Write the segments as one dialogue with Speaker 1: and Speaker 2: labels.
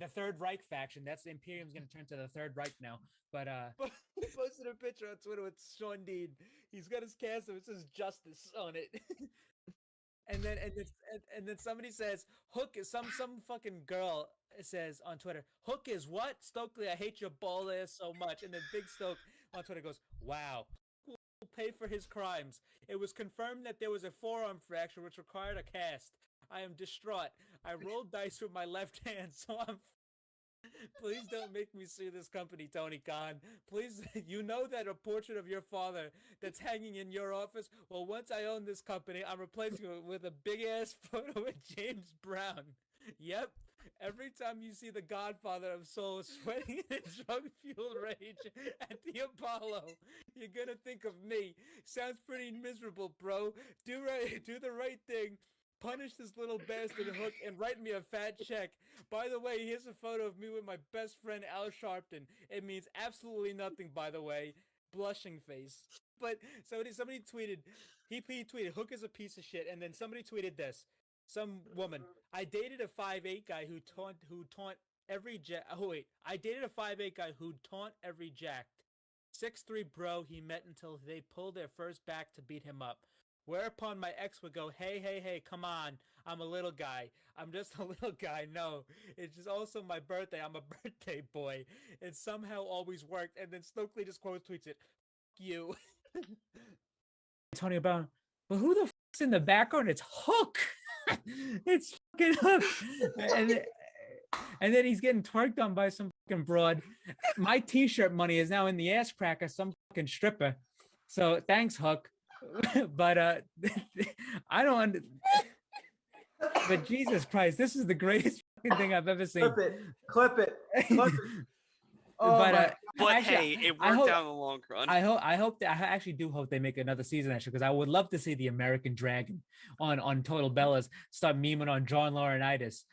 Speaker 1: the Third Reich faction. That's the Imperium's going to turn to the Third Reich now. But
Speaker 2: he posted a picture on Twitter with Sean Dean. He's got his castle. It says "Justice" on it. And then somebody says Hook is some fucking girl says on Twitter, Hook is what? Stokely, I hate your bald ass so much. And then Big Stoke on Twitter goes, wow. Who will pay for his crimes? It was confirmed that there was a forearm fracture which required a cast. I am distraught. I rolled dice with my left hand, so I'm please don't make me sue this company, Tony Khan. Please, you know that a portrait of your father that's hanging in your office? Well, once I own this company, I'm replacing it with a big-ass photo of James Brown. Yep. Every time you see the Godfather of Soul sweating in drug-fueled rage at the Apollo, you're gonna think of me. Sounds pretty miserable, bro. Do the right thing. Punish this little bastard Hook and write me a fat check. By the way, here's a photo of me with my best friend Al Sharpton. It means absolutely nothing, by the way. Blushing face. But somebody tweeted, he tweeted, Hook is a piece of shit. And then somebody tweeted this. Some woman, I dated a 5'8" guy who taunt every jack. Oh wait, I dated a 5'8" guy who taunt every jacked. 6'3" bro he met until they pulled their first back to beat him up. Whereupon my ex would go, hey, come on. I'm a little guy. I'm just a little guy. No, it's just also my birthday. I'm a birthday boy. It somehow always worked. And then Stokely just quote tweets it. F you. Tony Brown, but who the f***'s in the background? It's Hook. It's fucking Hook. And then he's getting twerked on by some fucking broad. My t-shirt money is now in the ass crack of some fucking stripper. So thanks, Hook. But I don't. But Jesus Christ, this is the greatest fucking thing I've ever seen.
Speaker 3: Clip it.
Speaker 2: Oh, but
Speaker 4: actually, hey, it worked out in the long run.
Speaker 2: I actually do hope they make another season actually, because I would love to see the American Dragon on Total Bellas start memeing on John Laurinaitis.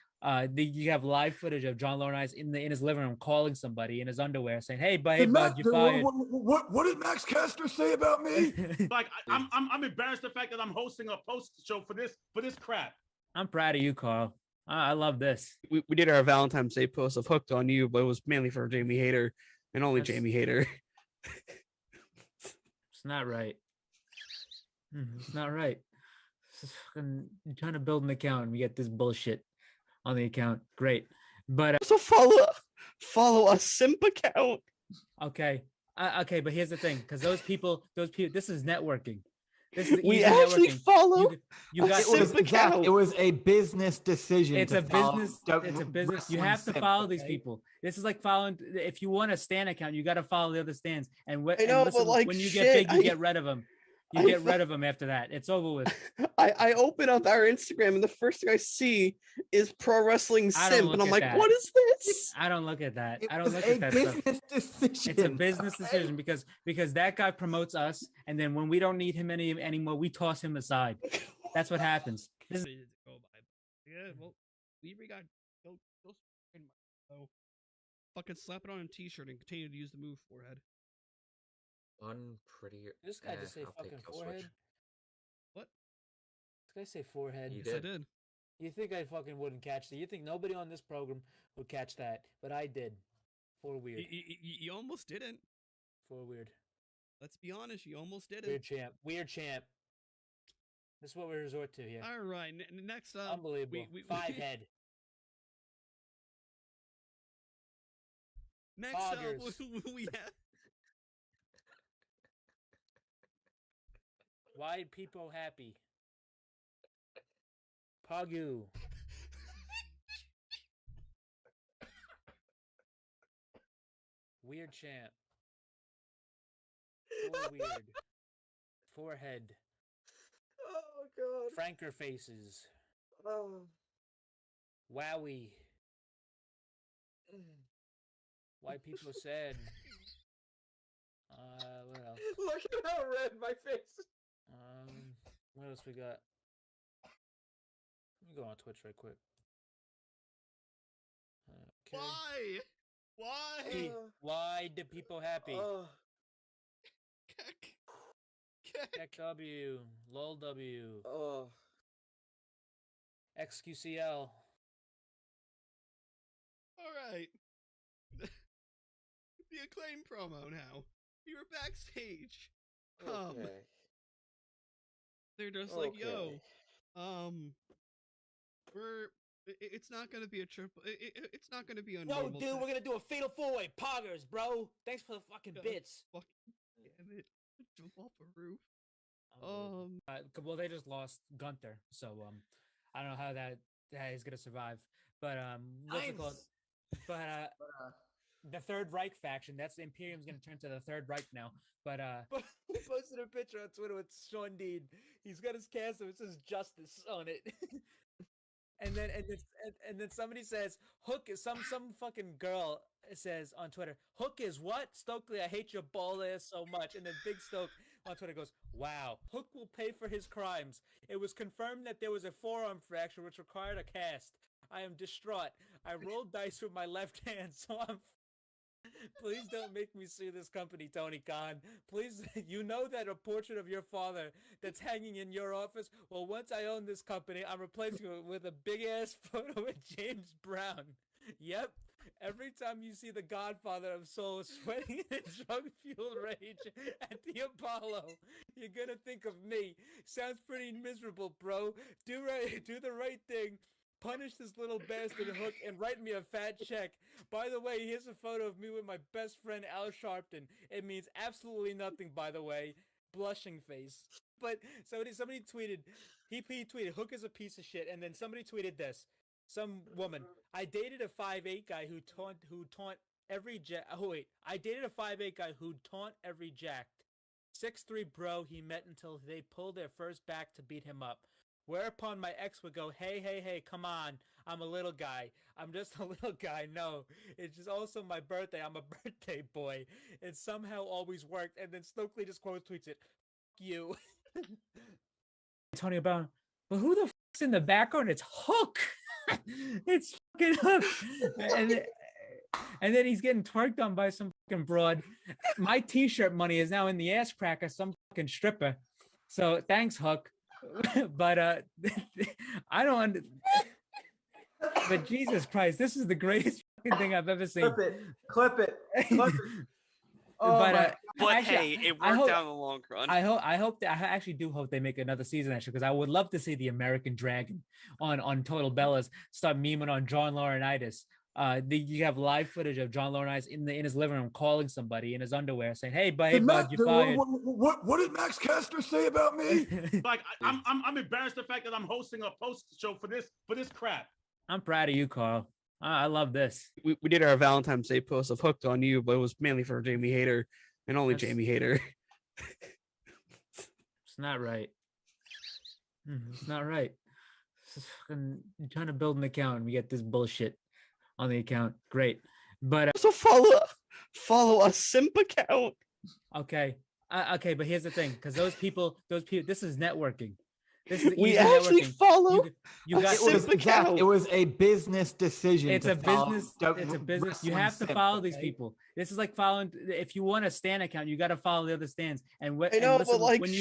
Speaker 2: You have live footage of John Laurinaitis in his living room calling somebody in his underwear saying, "Hey, bud, you're fired."
Speaker 5: What did Max Caster say about me?
Speaker 6: Like I'm embarrassed the fact that I'm hosting a post show for this crap.
Speaker 2: I'm proud of you, Carl. I love this.
Speaker 4: We did our Valentine's Day post of Hooked on You, but it was mainly for Jamie Hayter and only Jamie Hayter.
Speaker 2: It's not right. It's not right. I'm trying to build an account and we get this bullshit on the account. Great. But
Speaker 4: so follow a simp account.
Speaker 2: Okay. Okay, but here's the thing, because those people, this is networking. This is
Speaker 4: we actually
Speaker 2: networking.
Speaker 4: follow.
Speaker 2: You got
Speaker 3: it was a business decision.
Speaker 2: It's a business. It's a business. You have to follow these people. This is like following. If you want a stan account, you got to follow the other stans. And when you get big, you get rid of them. You get rid of them after that. It's over with.
Speaker 4: I open up our Instagram and the first thing I see is Pro Wrestling Simp, and I'm like, what is this?
Speaker 2: I don't look at that. I don't look at that stuff.
Speaker 3: Decision.
Speaker 2: It's a business decision because that guy promotes us, and then when we don't need him anymore, we toss him aside. That's what happens.
Speaker 7: Yeah, well, we got go fucking slap it on a t-shirt and continue to use the move forehead.
Speaker 8: Unpretty.
Speaker 1: This guy just say fucking forehead.
Speaker 7: What?
Speaker 1: This guy say forehead.
Speaker 7: Yes, I did.
Speaker 1: You think I fucking wouldn't catch that? You think nobody on this program would catch that? But I did. For weird.
Speaker 7: You almost didn't.
Speaker 1: For weird.
Speaker 7: Let's be honest. You almost didn't.
Speaker 1: Weird champ. Weird champ. This is what we resort to here.
Speaker 7: All right. Next up.
Speaker 1: Unbelievable. Five head.
Speaker 7: Next up, we have.
Speaker 1: Why people happy? Pagu. Weird champ. For weird. Forehead.
Speaker 3: Oh god.
Speaker 1: Franker faces.
Speaker 3: Oh.
Speaker 1: Wowie. Why people sad? What else?
Speaker 3: Look at how red my face is.
Speaker 1: What else we got? Let me go on Twitch right quick. Okay.
Speaker 7: Why?
Speaker 1: Why do people happy? Keck W, LOL W, XQCL.
Speaker 7: All right. The Acclaim promo now. We were backstage.
Speaker 3: Okay.
Speaker 7: They're just like, yo, it's not gonna be a triple. It's not gonna be a
Speaker 2: Yo,
Speaker 7: normal.
Speaker 2: dude, we're gonna do a fatal four-way. Poggers, bro. Thanks for the fucking
Speaker 7: God.
Speaker 2: bits.
Speaker 7: Fuck, damn it! Jump off a roof.
Speaker 1: Well, they just lost Gunther, so I don't know how that is gonna survive. But what's it called? But the Third Reich faction. That's the Imperium's gonna turn to the Third Reich now. But
Speaker 2: He posted a picture on Twitter with Sean Dean. He's got his castle. It says "Justice" on it. and then somebody says Hook is some fucking girl says on Twitter, Hook is what? Stokely, I hate your bald ass so much. And then Big Stoke on Twitter goes, wow, Hook will pay for his crimes. It was confirmed that there was a forearm fracture which required a cast. I am distraught. I rolled dice with my left hand, so I'm please don't make me sue this company, Tony Khan. Please, you know that a portrait of your father that's hanging in your office? Well, once I own this company, I'm replacing it with a big-ass photo of James Brown. Yep. Every time you see the Godfather of Soul sweating in a drug-fueled rage at the Apollo, you're gonna think of me. Sounds pretty miserable, bro. Do the right thing. Punish this little bastard Hook and write me a fat check. By the way, here's a photo of me with my best friend Al Sharpton. It means absolutely nothing, by the way. Blushing face. But somebody tweeted, he tweeted, Hook is a piece of shit, and then somebody tweeted this. Some woman, I dated a 5'8" guy who taunt every I dated a 5'8" guy who taunt every jacked. 6'3" bro he met until they pulled their first back to beat him up. Whereupon my ex would go, hey, come on. I'm a little guy. I'm just a little guy. No, it's just also my birthday. I'm a birthday boy. It somehow always worked. And then Stokely just quote tweets it. Fuck you.
Speaker 1: Tony Brown, but who the fuck's in the background? It's Hook. It's fucking Hook. And then he's getting twerked on by some fucking broad. My t-shirt money is now in the ass crack of some fucking stripper. So thanks, Hook. But I don't but Jesus Christ, this is the greatest fucking thing I've ever seen.
Speaker 3: Clip it. Oh,
Speaker 1: but
Speaker 4: actually, hey, it worked out in the long run.
Speaker 1: I actually do hope they make another season, actually, because I would love to see the American Dragon on Total Bellas start memeing on John Laurinaitis. You have live footage of John Laurinaitis in his living room calling somebody in his underwear saying, "Hey, bud, you fired."
Speaker 5: What did Max Caster say about me?
Speaker 6: Like I'm embarrassed the fact that I'm hosting a post show for this crap.
Speaker 1: I'm proud of you, Carl. I love this.
Speaker 4: We did our Valentine's Day post of Hooked on You, but it was mainly for Jamie Hayter and only Jamie Hayter.
Speaker 1: It's not right. It's not right. It's fucking trying to build an account and we get this bullshit on the account. Great. But
Speaker 4: also follow a simp account.
Speaker 1: Okay, but here's the thing, because those people, this is networking. This is
Speaker 4: we actually
Speaker 1: networking.
Speaker 4: follow.
Speaker 1: You got
Speaker 3: it was a business decision.
Speaker 1: It's a business. It's a business. You have to follow these people. This is like following. If you want a stan account, you got to follow the other stans. And when you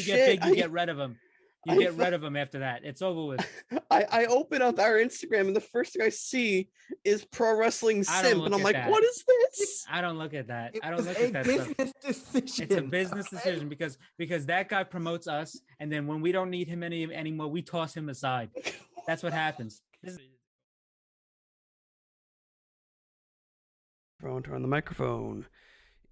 Speaker 1: get big, you get rid of them. You get rid of them after that. It's over with.
Speaker 4: I open up our Instagram and the first thing I see is Pro Wrestling Simp, and I'm like, what is this?
Speaker 1: I don't look at that. I don't
Speaker 3: It's
Speaker 1: look
Speaker 3: a
Speaker 1: at that
Speaker 3: business
Speaker 1: stuff.
Speaker 3: decision.
Speaker 1: It's a business decision because that guy promotes us, and then when we don't need him anymore, we toss him aside. That's what happens.
Speaker 4: Turn on the microphone.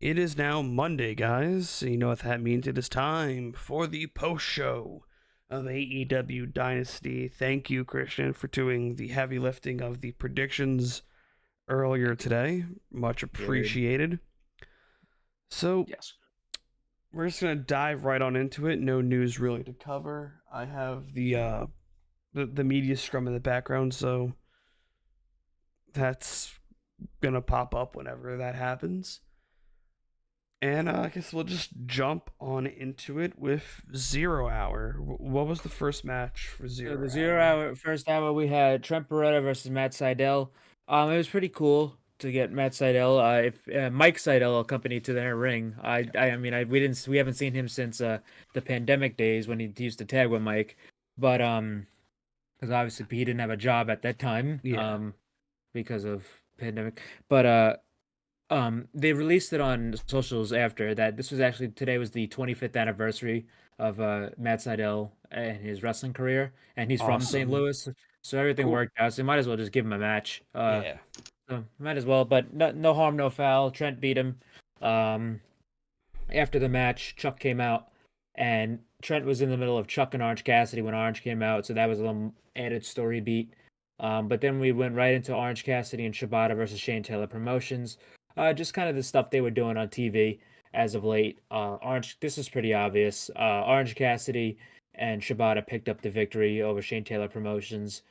Speaker 4: It is now Monday, guys. You know what that means. It is time for the post show of AEW Dynasty. Thank you, Christian, for doing the heavy lifting of the predictions earlier today. Much appreciated. So, yes, we're just gonna dive right on into it. No news really to cover. I have the media scrum in the background, so that's gonna pop up whenever that happens. And I guess we'll just jump on into it with 0 Hour. What was the first match for 0 Hour?
Speaker 1: The 0 Hour, first hour, we had Trent Beretta versus Matt Sydal. It was pretty cool to get Matt Sydal. If Mike Sydal accompanied to their ring. We haven't seen him since the pandemic days when he used to tag with Mike. But because obviously he didn't have a job at that time.
Speaker 4: Yeah.
Speaker 1: Because of
Speaker 2: pandemic. But they released it on socials after that. This was actually today was the 25th anniversary of Matt Sydal and his wrestling career, and he's from St.
Speaker 4: Awesome.
Speaker 2: Louis, so everything
Speaker 4: Cool.
Speaker 2: worked out. So you might as well just give him a match.
Speaker 4: Yeah.
Speaker 2: So might as well, but no harm, no foul. Trent beat him. After the match, Chuck came out, and Trent was in the middle of Chuck and Orange Cassidy when Orange came out, so that was a little added story beat. But then we went right into Orange Cassidy and Shibata versus Shane Taylor Promotions. Just kind of the stuff they were doing on TV as of late. This is pretty obvious. Orange Cassidy and Shibata picked up the victory over Shane Taylor Promotions.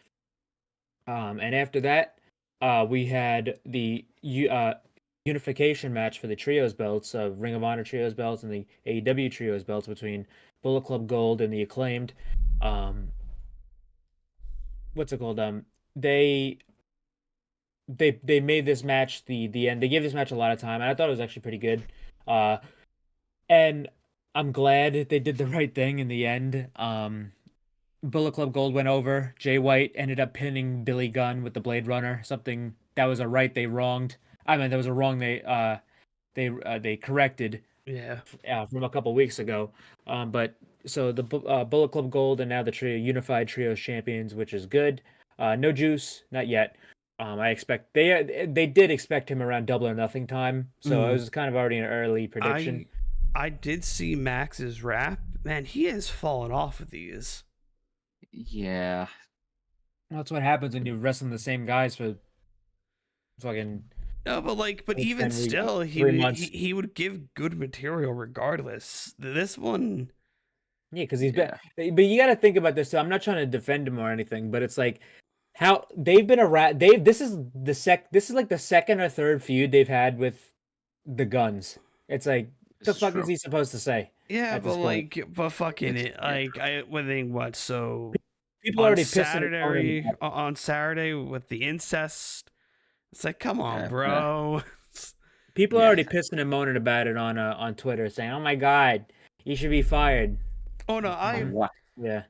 Speaker 2: And after that, we had the unification match for the trios belts of Ring of Honor trios belts and the AEW trios belts between Bullet Club Gold and the Acclaimed. What's it called? They made this match the end. They gave this match a lot of time, and I thought it was actually pretty good. And I'm glad they did the right thing in the end. Bullet Club Gold went over. Jay White ended up pinning Billy Gunn with the Blade Runner. Something that was a right they wronged. I mean, that was a wrong they corrected.
Speaker 4: Yeah.
Speaker 2: From a couple weeks ago. But so the Bullet Club Gold and now the unified trios champions, which is good. No Juice, not yet. I expect they did expect him around Double or Nothing time, so it was kind of already an early prediction.
Speaker 4: I did see Max's rap. Man, he has fallen off of these.
Speaker 3: Yeah.
Speaker 2: That's what happens when you wrestle the same guys for fucking.
Speaker 4: No, but even still, he would give good material regardless. This one.
Speaker 2: Yeah, because he's been. But you got to think about this. So I'm not trying to defend him or anything, but it's like how they've been around. This is like the second or third feud they've had with the Guns. It's like what the fuck is he supposed to say?
Speaker 4: Yeah, but fucking it. Like I would think what so.
Speaker 2: People already
Speaker 4: on Saturday with the incest. It's like, come on, bro.
Speaker 2: People are already pissing and moaning about it on Twitter, saying, "Oh my god, you should be fired."
Speaker 4: Oh no,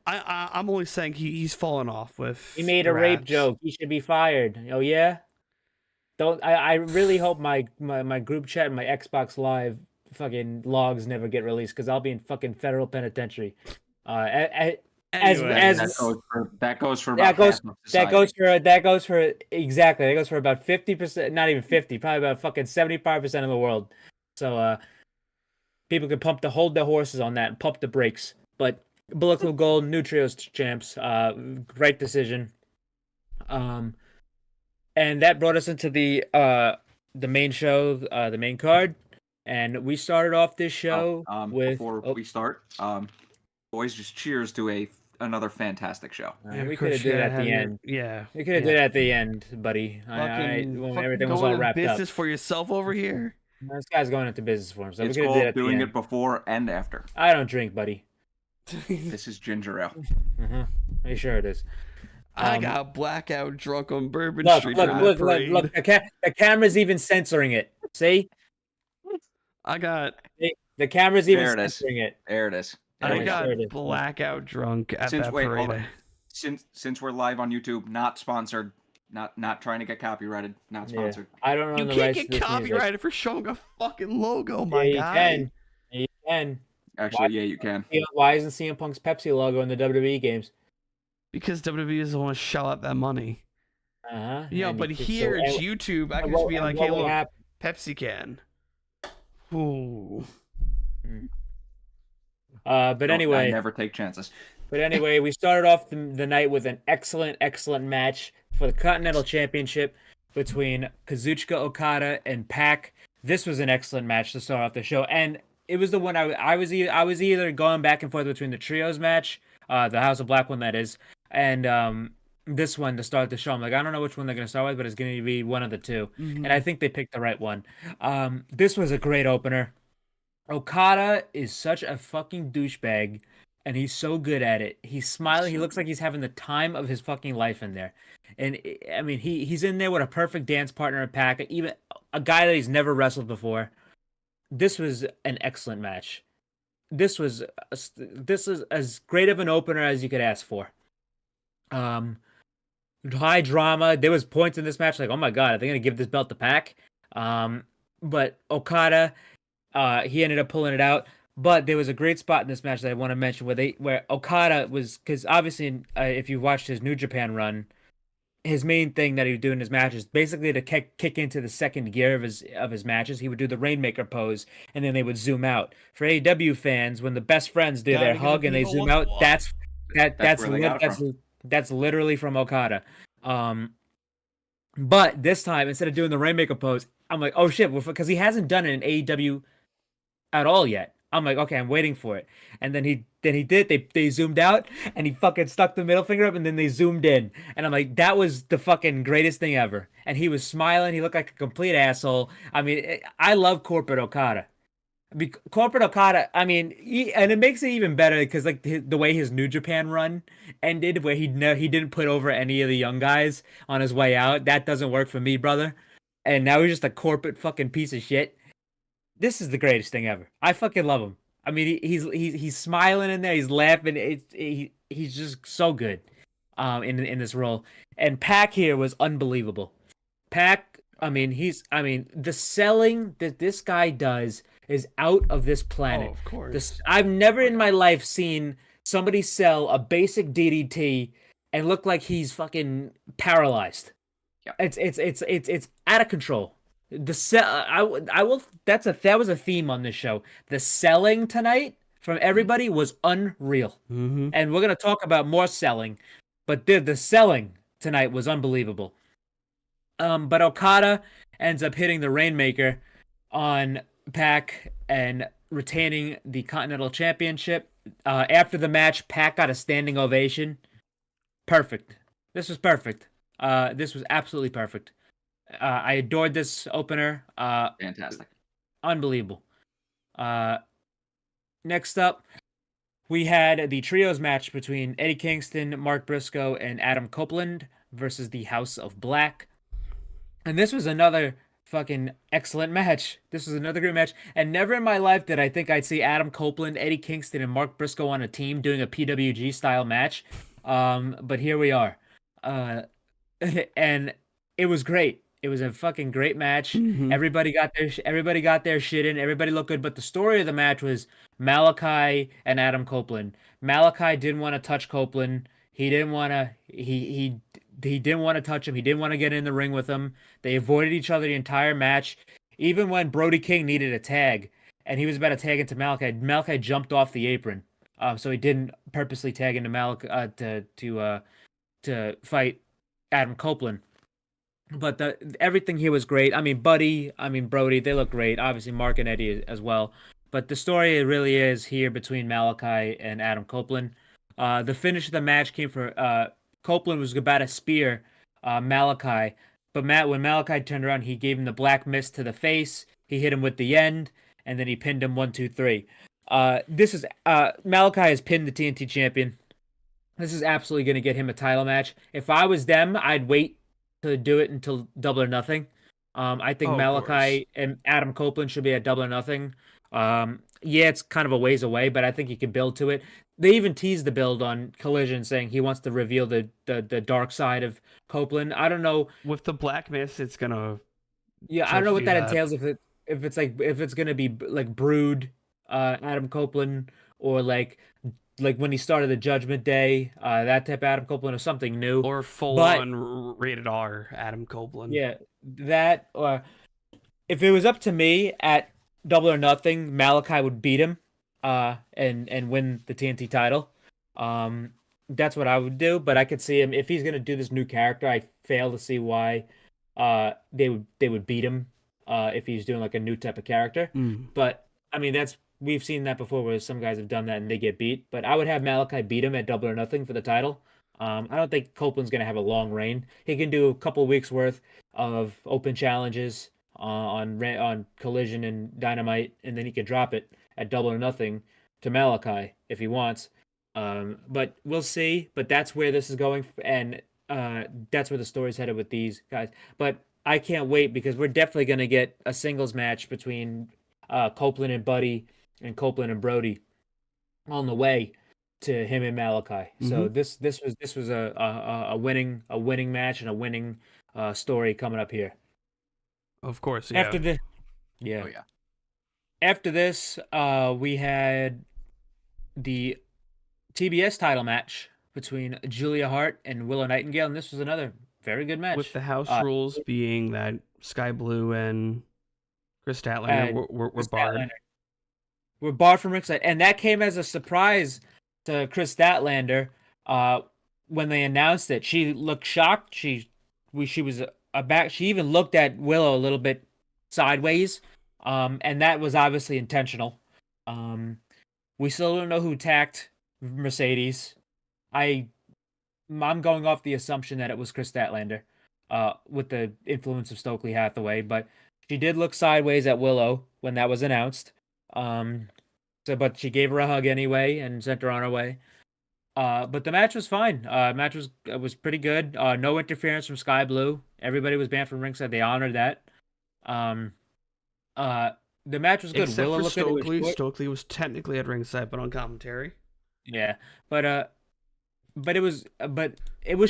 Speaker 4: I'm only saying he's fallen off with.
Speaker 2: He made a rape joke. He should be fired. Oh yeah. I really hope my group chat and my Xbox Live fucking logs never get released because I'll be in fucking federal penitentiary. That goes for about 50%, not even 50, probably about fucking 75% of the world. So people can hold their horses on that and pump the brakes. But Bullet Club Gold, new trios champs, great decision. And that brought us into the main show, the main card, and we started off this show with.
Speaker 3: Before we start, boys, just cheers to another fantastic show.
Speaker 2: We could have did it at the end.
Speaker 4: Yeah,
Speaker 2: we could have did it at the end, buddy. When everything was all wrapped up.
Speaker 4: Business for yourself over here.
Speaker 2: This guy's going into business for himself.
Speaker 3: It's called doing it before and after.
Speaker 2: I don't drink, buddy.
Speaker 3: This is ginger ale.
Speaker 2: Are you sure it is?
Speaker 4: I got blackout drunk on Bourbon Street.
Speaker 2: Look! The camera's even censoring it. See?
Speaker 4: I got
Speaker 2: the camera's even censoring it.
Speaker 3: There it is.
Speaker 4: I got blackout drunk at that parade.
Speaker 3: Since we're live on YouTube, not sponsored, not trying to get copyrighted, not sponsored.
Speaker 2: Yeah. I don't know.
Speaker 4: You can't get copyrighted for showing a fucking logo, my guy.
Speaker 2: You can.
Speaker 3: Actually, you can.
Speaker 2: Why isn't CM Punk's Pepsi logo in the WWE games?
Speaker 4: Because WWE doesn't want to shell out that money. But here it's YouTube. I can just be like, hey, look, Pepsi can. Ooh.
Speaker 2: But anyway,
Speaker 3: I never take chances.
Speaker 2: But anyway, we started off the night with an excellent match for the Continental Championship between Kazuchika Okada and Pac. This was an excellent match to start off the show, and it was the one I was either going back and forth between the trios match, the House of Black one that is, and this one to start the show. I'm like, I don't know which one they're gonna start with, but it's gonna be one of the two, and I think they picked the right one. This was a great opener. Okada is such a fucking douchebag, and he's so good at it. He's smiling. He looks like he's having the time of his fucking life in there. And I mean, he's in there with a perfect dance partner in Pac, even a guy that he's never wrestled before. This was an excellent match. This is as great of an opener as you could ask for. high drama. There was points in this match like, oh my god, are they gonna give this belt to Pac? But Okada, he ended up pulling it out. But there was a great spot in this match that I want to mention where Okada was, because obviously if you watched his New Japan run, his main thing that he would do in his matches, basically to kick into the second gear of his matches, he would do the Rainmaker pose, and then they would zoom out. For AEW fans, when the best friends do their
Speaker 7: Gotta get a
Speaker 2: hug and they
Speaker 7: Viva
Speaker 2: zoom
Speaker 7: once
Speaker 2: out,
Speaker 7: more.
Speaker 3: That's where they got it from.
Speaker 2: that's literally from Okada. But this time, instead of doing the Rainmaker pose, I'm like, oh shit, because he hasn't done it in AEW at all yet. I'm like, okay, I'm waiting for it. And then he did. They zoomed out and he fucking stuck the middle finger up and then they zoomed in. And I'm like, that was the fucking greatest thing ever. And he was smiling. He looked like a complete asshole. I mean, I love Corporate Okada. Corporate Okada, I mean, and it makes it even better because like the way his New Japan run ended, where he didn't put over any of the young guys on his way out. That doesn't work for me, brother. And now he's just a corporate fucking piece of shit. This is the greatest thing ever. I fucking love him. I mean, he's smiling in there. He's laughing. He's just so good, in this role. And Pac here was unbelievable. Pac, I mean, the selling that this guy does is out of this planet.
Speaker 4: Oh, of course.
Speaker 2: I've never in my life seen somebody sell a basic DDT and look like he's fucking paralyzed.
Speaker 3: Yeah.
Speaker 2: It's out of control. I will. That was a theme on this show. The selling tonight from everybody was unreal,
Speaker 4: Mm-hmm.
Speaker 2: and we're gonna talk about more selling, but the selling tonight was unbelievable. But Okada ends up hitting the Rainmaker on Pac and retaining the Continental Championship. After the match, Pac got a standing ovation. Perfect. This was perfect. This was absolutely perfect. I adored this opener.
Speaker 3: Fantastic.
Speaker 2: Unbelievable. Next up, we had the trios match between Eddie Kingston, Mark Briscoe, and Adam Copeland versus the House of Black. And this was another fucking excellent match. This was another great match. And never in my life did I think I'd see Adam Copeland, Eddie Kingston, and Mark Briscoe on a team doing a PWG style match. But here we are. And it was great. It was a fucking great match.
Speaker 4: Mhm.
Speaker 2: Everybody got their shit in. Everybody looked good. But the story of the match was Malachi and Adam Copeland. Malachi didn't want to touch Copeland. He didn't want to. He didn't want to touch him. He didn't want to get in the ring with him. They avoided each other the entire match. Even when Brody King needed a tag and he was about to tag into Malachi, Malachi jumped off the apron. So he didn't purposely tag into Malachi to fight Adam Copeland. But everything here was great. I mean, Brody, they look great. Obviously, Mark and Eddie as well. But the story really is here between Malachi and Adam Copeland. The finish of the match came for Copeland was about to spear Malachi, but when Malachi turned around, he gave him the black mist to the face. He hit him with the end, and then he pinned him 1, 2, 3. This is Malachi has pinned the TNT champion. This is absolutely going to get him a title match. If I was them, I'd wait to do it until Double or Nothing. I think
Speaker 4: Oh, of
Speaker 2: Malachi and Adam Copeland should be at Double or Nothing. Yeah, it's kind of a ways away, but I think you can build to it. They even teased the build on Collision, saying he wants to reveal the dark side of Copeland. I don't know.
Speaker 4: With the black mist, it's gonna.
Speaker 2: Yeah, I
Speaker 4: try
Speaker 2: don't
Speaker 4: to
Speaker 2: know what
Speaker 4: do
Speaker 2: that
Speaker 4: that.
Speaker 2: entails. If it's gonna be like Brood, Adam Copeland, or like when he started the Judgment Day, that type of Adam Copeland, or something new.
Speaker 4: Or full
Speaker 2: But-
Speaker 4: on rated R Adam Copeland.
Speaker 2: Yeah, that or if it was up to me at Double or Nothing, Malachi would beat him, and win the TNT title. That's what I would do. But I could see him if he's gonna do this new character. I fail to see why, they would beat him, if he's doing like a new type of character.
Speaker 4: Mm.
Speaker 2: But I mean, we've seen that before where some guys have done that and they get beat. But I would have Malachi beat him at Double or Nothing for the title. I don't think Copeland's gonna have a long reign. He can do a couple weeks worth of open challenges on Collision and Dynamite, and then he could drop it at Double or Nothing to Malachi if he wants. But we'll see. But that's where this is going, and that's where the story's headed with these guys. But I can't wait because we're definitely gonna get a singles match between Copeland and Buddy and Copeland and Brody on the way. to him and Malachi. So this was a winning match and a winning story coming up here.
Speaker 4: Of course, yeah.
Speaker 2: After the yeah.
Speaker 3: Oh yeah.
Speaker 2: After this, we had the TBS title match between Julia Hart and Willow Nightingale, and this was another very good match.
Speaker 4: With the house rules being that Sky Blue and Chris Statlander were
Speaker 2: Chris
Speaker 4: barred.
Speaker 2: Statlander were barred from ringside, and that came as a surprise to Chris Statlander. When they announced it, she looked shocked. She was aback. She even looked at Willow a little bit sideways, and that was obviously intentional. We still don't know who attacked Mercedes. I'm going off the assumption that it was Chris Statlander, with the influence of Stokely Hathaway, but she did look sideways at Willow when that was announced. But she gave her a hug anyway and sent her on her way. But the match was fine. Match was pretty good. No interference from Sky Blue. Everybody was banned from ringside. They honored that. The match was good.
Speaker 4: Except
Speaker 2: Willow
Speaker 4: for
Speaker 2: looked like it was
Speaker 4: Stokely.
Speaker 2: short.
Speaker 4: Stokely was technically at ringside, but on commentary.
Speaker 2: Yeah, but it was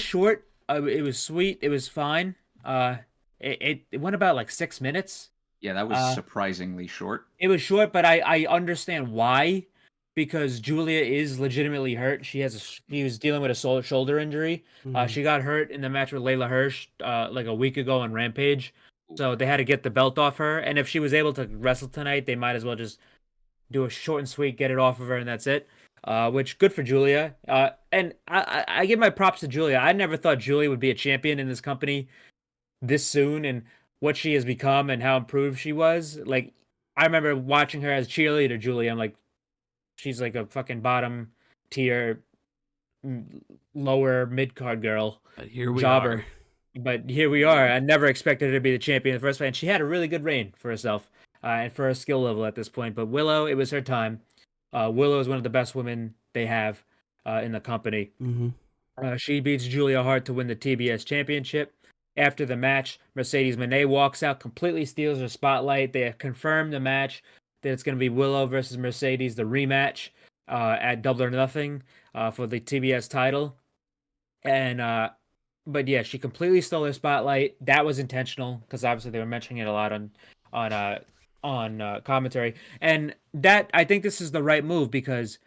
Speaker 2: short. It was sweet. It was fine. It went about like 6 minutes.
Speaker 3: Yeah, that was surprisingly short.
Speaker 2: It was short, but I understand why, because Julia is legitimately hurt. She was dealing with a shoulder injury. She got hurt in the match with Layla Hirsch like a week ago on Rampage. So they had to get the belt off her, and if she was able to wrestle tonight, they might as well just do a short and sweet, get it off of her, and that's it. Which good for Julia. And I give my props to Julia. I never thought Julia would be a champion in this company this soon, and what she has become and how improved she was. Like, I remember watching her as cheerleader Julia. I'm like, she's like a fucking bottom tier, lower mid card girl.
Speaker 4: But here we
Speaker 2: jobber.
Speaker 4: are.
Speaker 2: But here we are. I never expected her to be the champion in the first fight, and she had a really good reign for herself and for her skill level at this point. But Willow, it was her time. Willow is one of the best women they have in the company. She beats Julia Hart to win the TBS championship. After the match, Mercedes Moné walks out, completely steals her spotlight. They have confirmed the match that it's going to be Willow versus Mercedes, the rematch at Double or Nothing for the TBS title. And but yeah, she completely stole her spotlight. That was intentional because obviously they were mentioning it a lot on commentary. And that, I think this is the right move because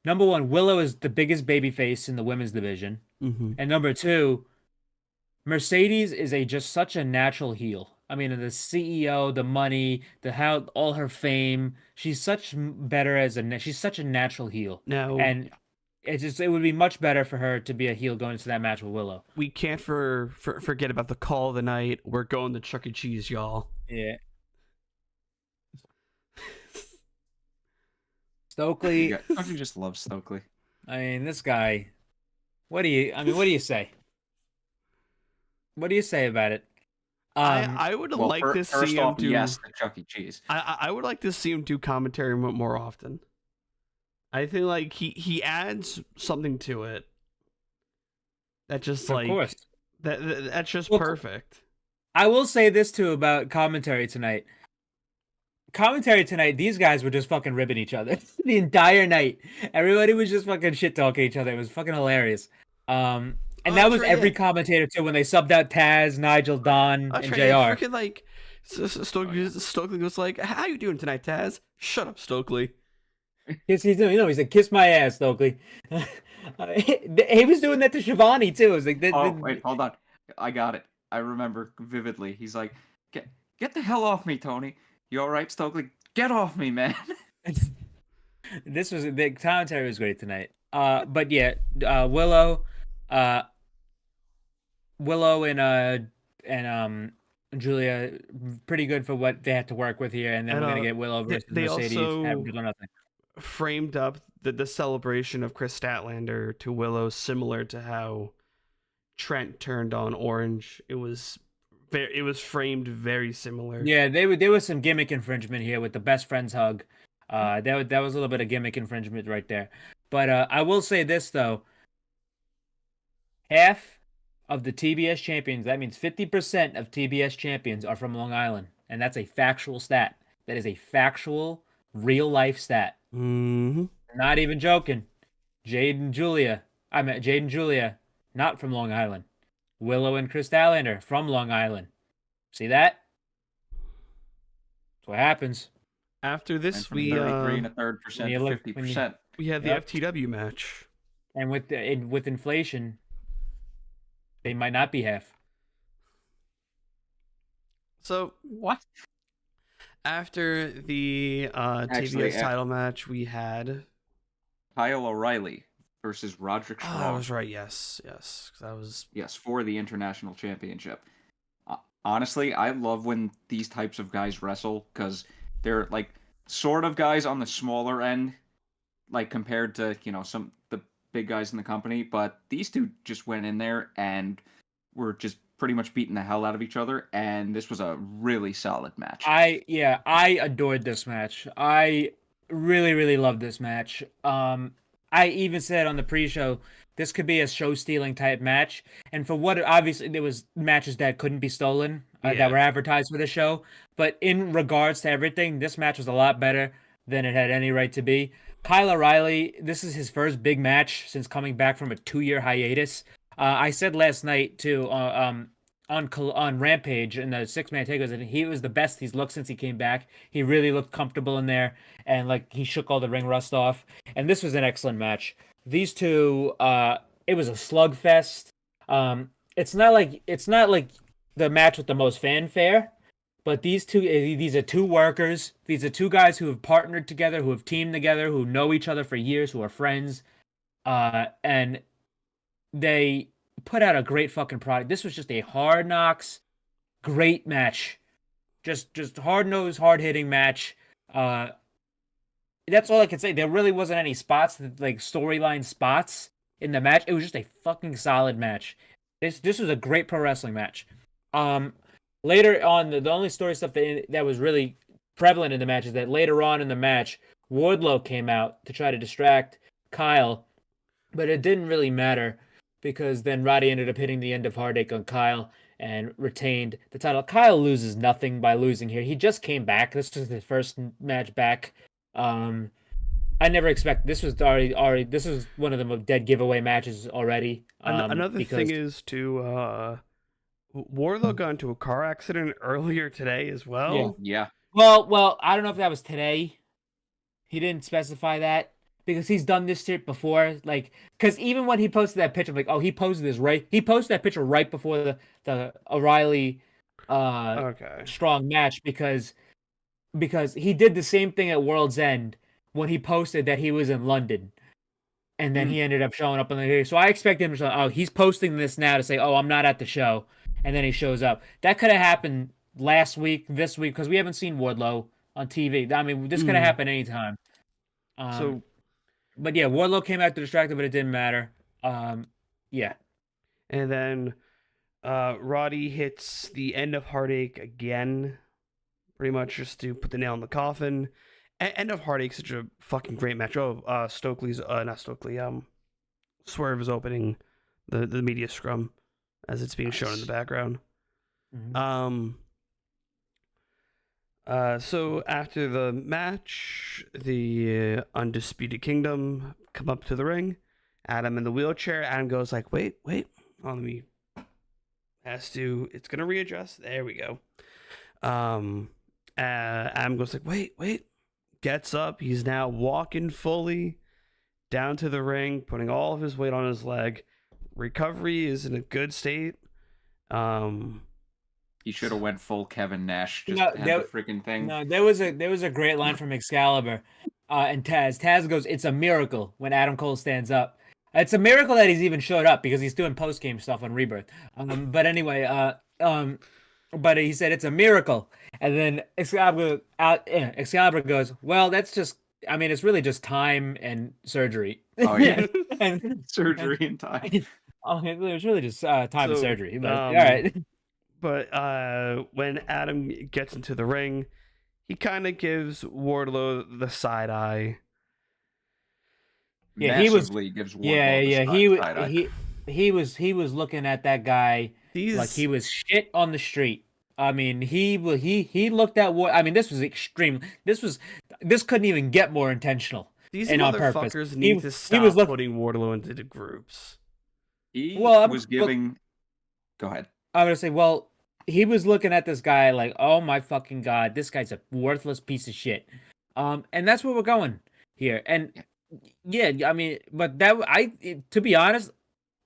Speaker 2: number one, Willow is the biggest babyface in the women's division, and number two, Mercedes is just such a natural heel. I mean, the CEO, the money, all her fame. She's such a natural heel.
Speaker 4: Now,
Speaker 2: and it would be much better for her to be a heel going into that match with Willow.
Speaker 4: We can't forget about the call of the night. We're going to Chuck E. Cheese, y'all.
Speaker 2: Yeah. Stokely.
Speaker 3: Don't you just love Stokely?
Speaker 2: I mean, this guy. What do you say? What do you say about it?
Speaker 4: I would like to see him do.
Speaker 3: Yes, the Chuck E. Cheese.
Speaker 4: I would like to see him do commentary more often. I feel like he adds something to it. That just
Speaker 2: of course.
Speaker 4: That's just perfect.
Speaker 2: I will say this too about commentary tonight. These guys were just fucking ribbing each other the entire night. Everybody was just fucking shit talking each other. It was fucking hilarious. And that was every commentator too. When they subbed out Taz, Nigel, Don, and JR.
Speaker 4: Freaking like Stokely was like, "How you doing tonight, Taz?" Shut up, Stokely.
Speaker 2: He's like, "Kiss my ass, Stokely." He was doing that to Shivani too. It was like,
Speaker 3: wait, hold on. I got it. I remember vividly. He's like, "Get the hell off me, Tony. You all right, Stokely? Get off me, man."
Speaker 2: The commentary was great tonight. But yeah, Willow and Julia, pretty good for what they had to work with here, and then we're gonna get Willow versus Mercedes.
Speaker 4: Also framed up the celebration of Chris Statlander to Willow, similar to how Trent turned on Orange. It was framed very similar.
Speaker 2: Yeah, there was some gimmick infringement here with the best friends hug. That was a little bit of gimmick infringement right there. But I will say this though. Half of the TBS champions, that means 50% of TBS champions are from Long Island. And that's a factual stat. That is a factual, real life stat.
Speaker 4: Mm-hmm.
Speaker 2: Not even joking.
Speaker 1: Jade and Julia. I met Jade and Julia, not from Long Island. Willow and Chris Allender from Long Island. See that? That's what happens.
Speaker 4: After
Speaker 3: Went
Speaker 4: this,
Speaker 3: from
Speaker 4: we
Speaker 3: 33 and a third
Speaker 1: when
Speaker 3: percent
Speaker 1: you
Speaker 3: to
Speaker 1: look-
Speaker 3: 50%.
Speaker 4: we had the
Speaker 1: Yep.
Speaker 4: FTW match.
Speaker 1: And with inflation, they might not be half.
Speaker 4: So
Speaker 3: What?
Speaker 4: after the
Speaker 3: Actually,
Speaker 4: TBS title match, we had.
Speaker 3: Kyle O'Reilly versus Roderick
Speaker 4: Oh,
Speaker 3: Strong.
Speaker 4: that was right. Yes. 'Cause that was.
Speaker 3: Yes, for the international championship. Honestly, I love when these types of guys wrestle because they're like sort of guys on the smaller end, like compared to some the big guys in the company. But these two just went in there and were just pretty much beating the hell out of each other, and this was a really solid match.
Speaker 1: I adored this match. I really loved this match. I even said on the pre-show this could be a show-stealing type match, and for what obviously there was matches that couldn't be stolen
Speaker 4: Yeah.
Speaker 1: that were advertised for the show, but in regards to everything, this match was a lot better than it had any right to be. Kyle O'Reilly, this is his first big match since coming back from a 2-year hiatus. I said last night too on Rampage in the 6-man takeovers that he was the best he's looked since he came back. He really looked comfortable in there, and like he shook all the ring rust off. And this was an excellent match. These two, it was a slugfest. It's not like the match with the most fanfare, but these are two workers. These are two guys who have partnered together, who have teamed together, who know each other for years, who are friends, and they put out a great fucking product. This was just a hard knocks, great match. Just hard nosed, hard hitting match. That's all I can say. There really wasn't any spots, like storyline spots in the match. It was just a fucking solid match. This was a great pro wrestling match. Later on, the only story stuff that was really prevalent in the match is that later on in the match, Wardlow came out to try to distract Kyle, but it didn't really matter because then Roddy ended up hitting the end of Heartache on Kyle and retained the title. Kyle loses nothing by losing here. He just came back. This was his first match back. I never expected this was already this was one of the dead giveaway matches already.
Speaker 4: Another thing is Wardlow got into a car accident earlier today as well.
Speaker 3: Yeah.
Speaker 1: Well, I don't know if that was today. He didn't specify that because he's done this shit before. Like, because even when he posted that picture, I'm like, oh, he posted that picture right before the O'Reilly
Speaker 4: Okay.
Speaker 1: Strong match because he did the same thing at World's End when he posted that he was in London. And then he ended up showing up on the video. So I expect him to show, he's posting this now to say, oh, I'm not at the show. And then he shows up. That could have happened last week, this week, because we haven't seen Wardlow on TV. I mean, this could have happened anytime. But yeah, Wardlow came out to distract him, but it didn't matter. Yeah.
Speaker 4: And then Roddy hits the end of Heartache again, pretty much just to put the nail in the coffin. End of Heartache, such a fucking great match. Oh, Swerve is opening the media scrum as it's being shown in the background.
Speaker 1: Mhm.
Speaker 4: So after the match, the Undisputed Kingdom come up to the ring. Adam in the wheelchair. Adam goes like, wait. It's gonna readjust. There we go. Adam goes like, wait. Gets up. He's now walking fully down to the ring, putting all of his weight on his leg. Recovery is in a good state.
Speaker 3: He should have went full Kevin Nash. Just
Speaker 1: No,
Speaker 3: had the freaking thing.
Speaker 1: No, there was a great line from Excalibur and Taz. Taz goes, "It's a miracle" when Adam Cole stands up. It's a miracle that he's even showed up because he's doing post game stuff on Rebirth. But anyway, but he said it's a miracle, and then Excalibur goes, "Well, that's just. I mean, it's really just time and surgery."
Speaker 3: Oh yeah,
Speaker 1: and
Speaker 3: surgery and time.
Speaker 1: it was really just time and surgery. But all right.
Speaker 4: But when Adam gets into the ring, he kind of gives Wardlow the side eye.
Speaker 1: Yeah,
Speaker 3: Massively gives Wardlow
Speaker 1: he was looking at that guy like he was shit on the street. I mean, he looked at what I mean. This was extreme. This couldn't even get more intentional.
Speaker 4: These
Speaker 1: and on purpose.
Speaker 4: motherfuckers need to
Speaker 1: He
Speaker 4: stop
Speaker 1: was
Speaker 4: putting Wardlow into the groups.
Speaker 3: He
Speaker 1: Well,
Speaker 3: was giving. Go ahead.
Speaker 1: I'm gonna say, well, he was looking at this guy like, oh my fucking god, this guy's a worthless piece of shit. And that's where we're going here. And yeah, I mean, but to be honest,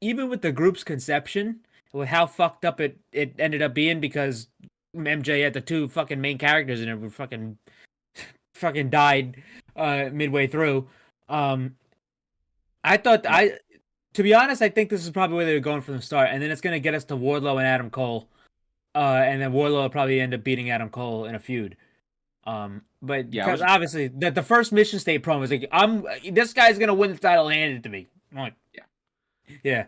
Speaker 1: even with the group's conception, with how fucked up it ended up being, because MJ had the two fucking main characters in it were fucking died midway through. I thought to be honest, I think this is probably where they were going from the start, and then it's gonna get us to Wardlow and Adam Cole, and then Wardlow will probably end up beating Adam Cole in a feud. But
Speaker 3: Yeah,
Speaker 1: because obviously the first Mission State promo was like, this guy's gonna win the title handed to me. I'm like, yeah.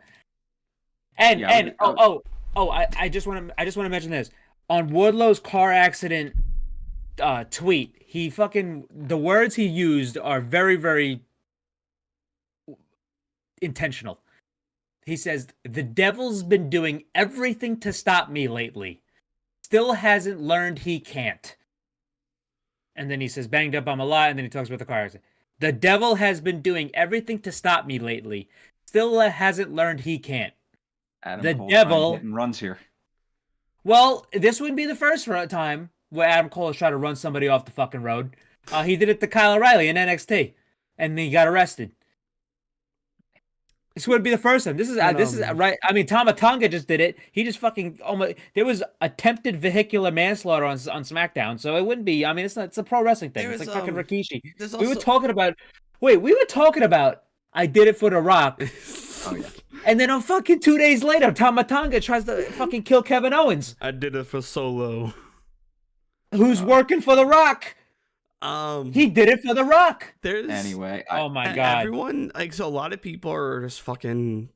Speaker 1: And I just want to mention this on Wardlow's car accident tweet. The words he used are very, very intentional. He says, the devil's been doing everything to stop me lately. Still hasn't learned he can't. And then he says, banged up, I'm a lot. And then he talks about the car accident. The devil has been doing everything to stop me lately. Still hasn't learned he can't.
Speaker 3: Adam Cole hitting runs here.
Speaker 1: Well, this wouldn't be the first time where Adam Cole has tried to run somebody off the fucking road. He did it to Kyle O'Reilly in NXT, and he got arrested. This would be the first time. This is right. I mean, Tama Tonga just did it. He just fucking there was attempted vehicular manslaughter on SmackDown, so it wouldn't be. I mean, it's a pro wrestling thing. It's like fucking Rikishi. We were talking about. I did it for The Rock.
Speaker 3: Oh yeah.
Speaker 1: And then on fucking 2 days later, Tama Tonga tries to fucking kill Kevin Owens.
Speaker 4: I did it for Solo.
Speaker 1: Who's working for The Rock? He did it for The Rock.
Speaker 3: Anyway.
Speaker 1: Oh my god.
Speaker 4: Everyone, so a lot of people are just fucking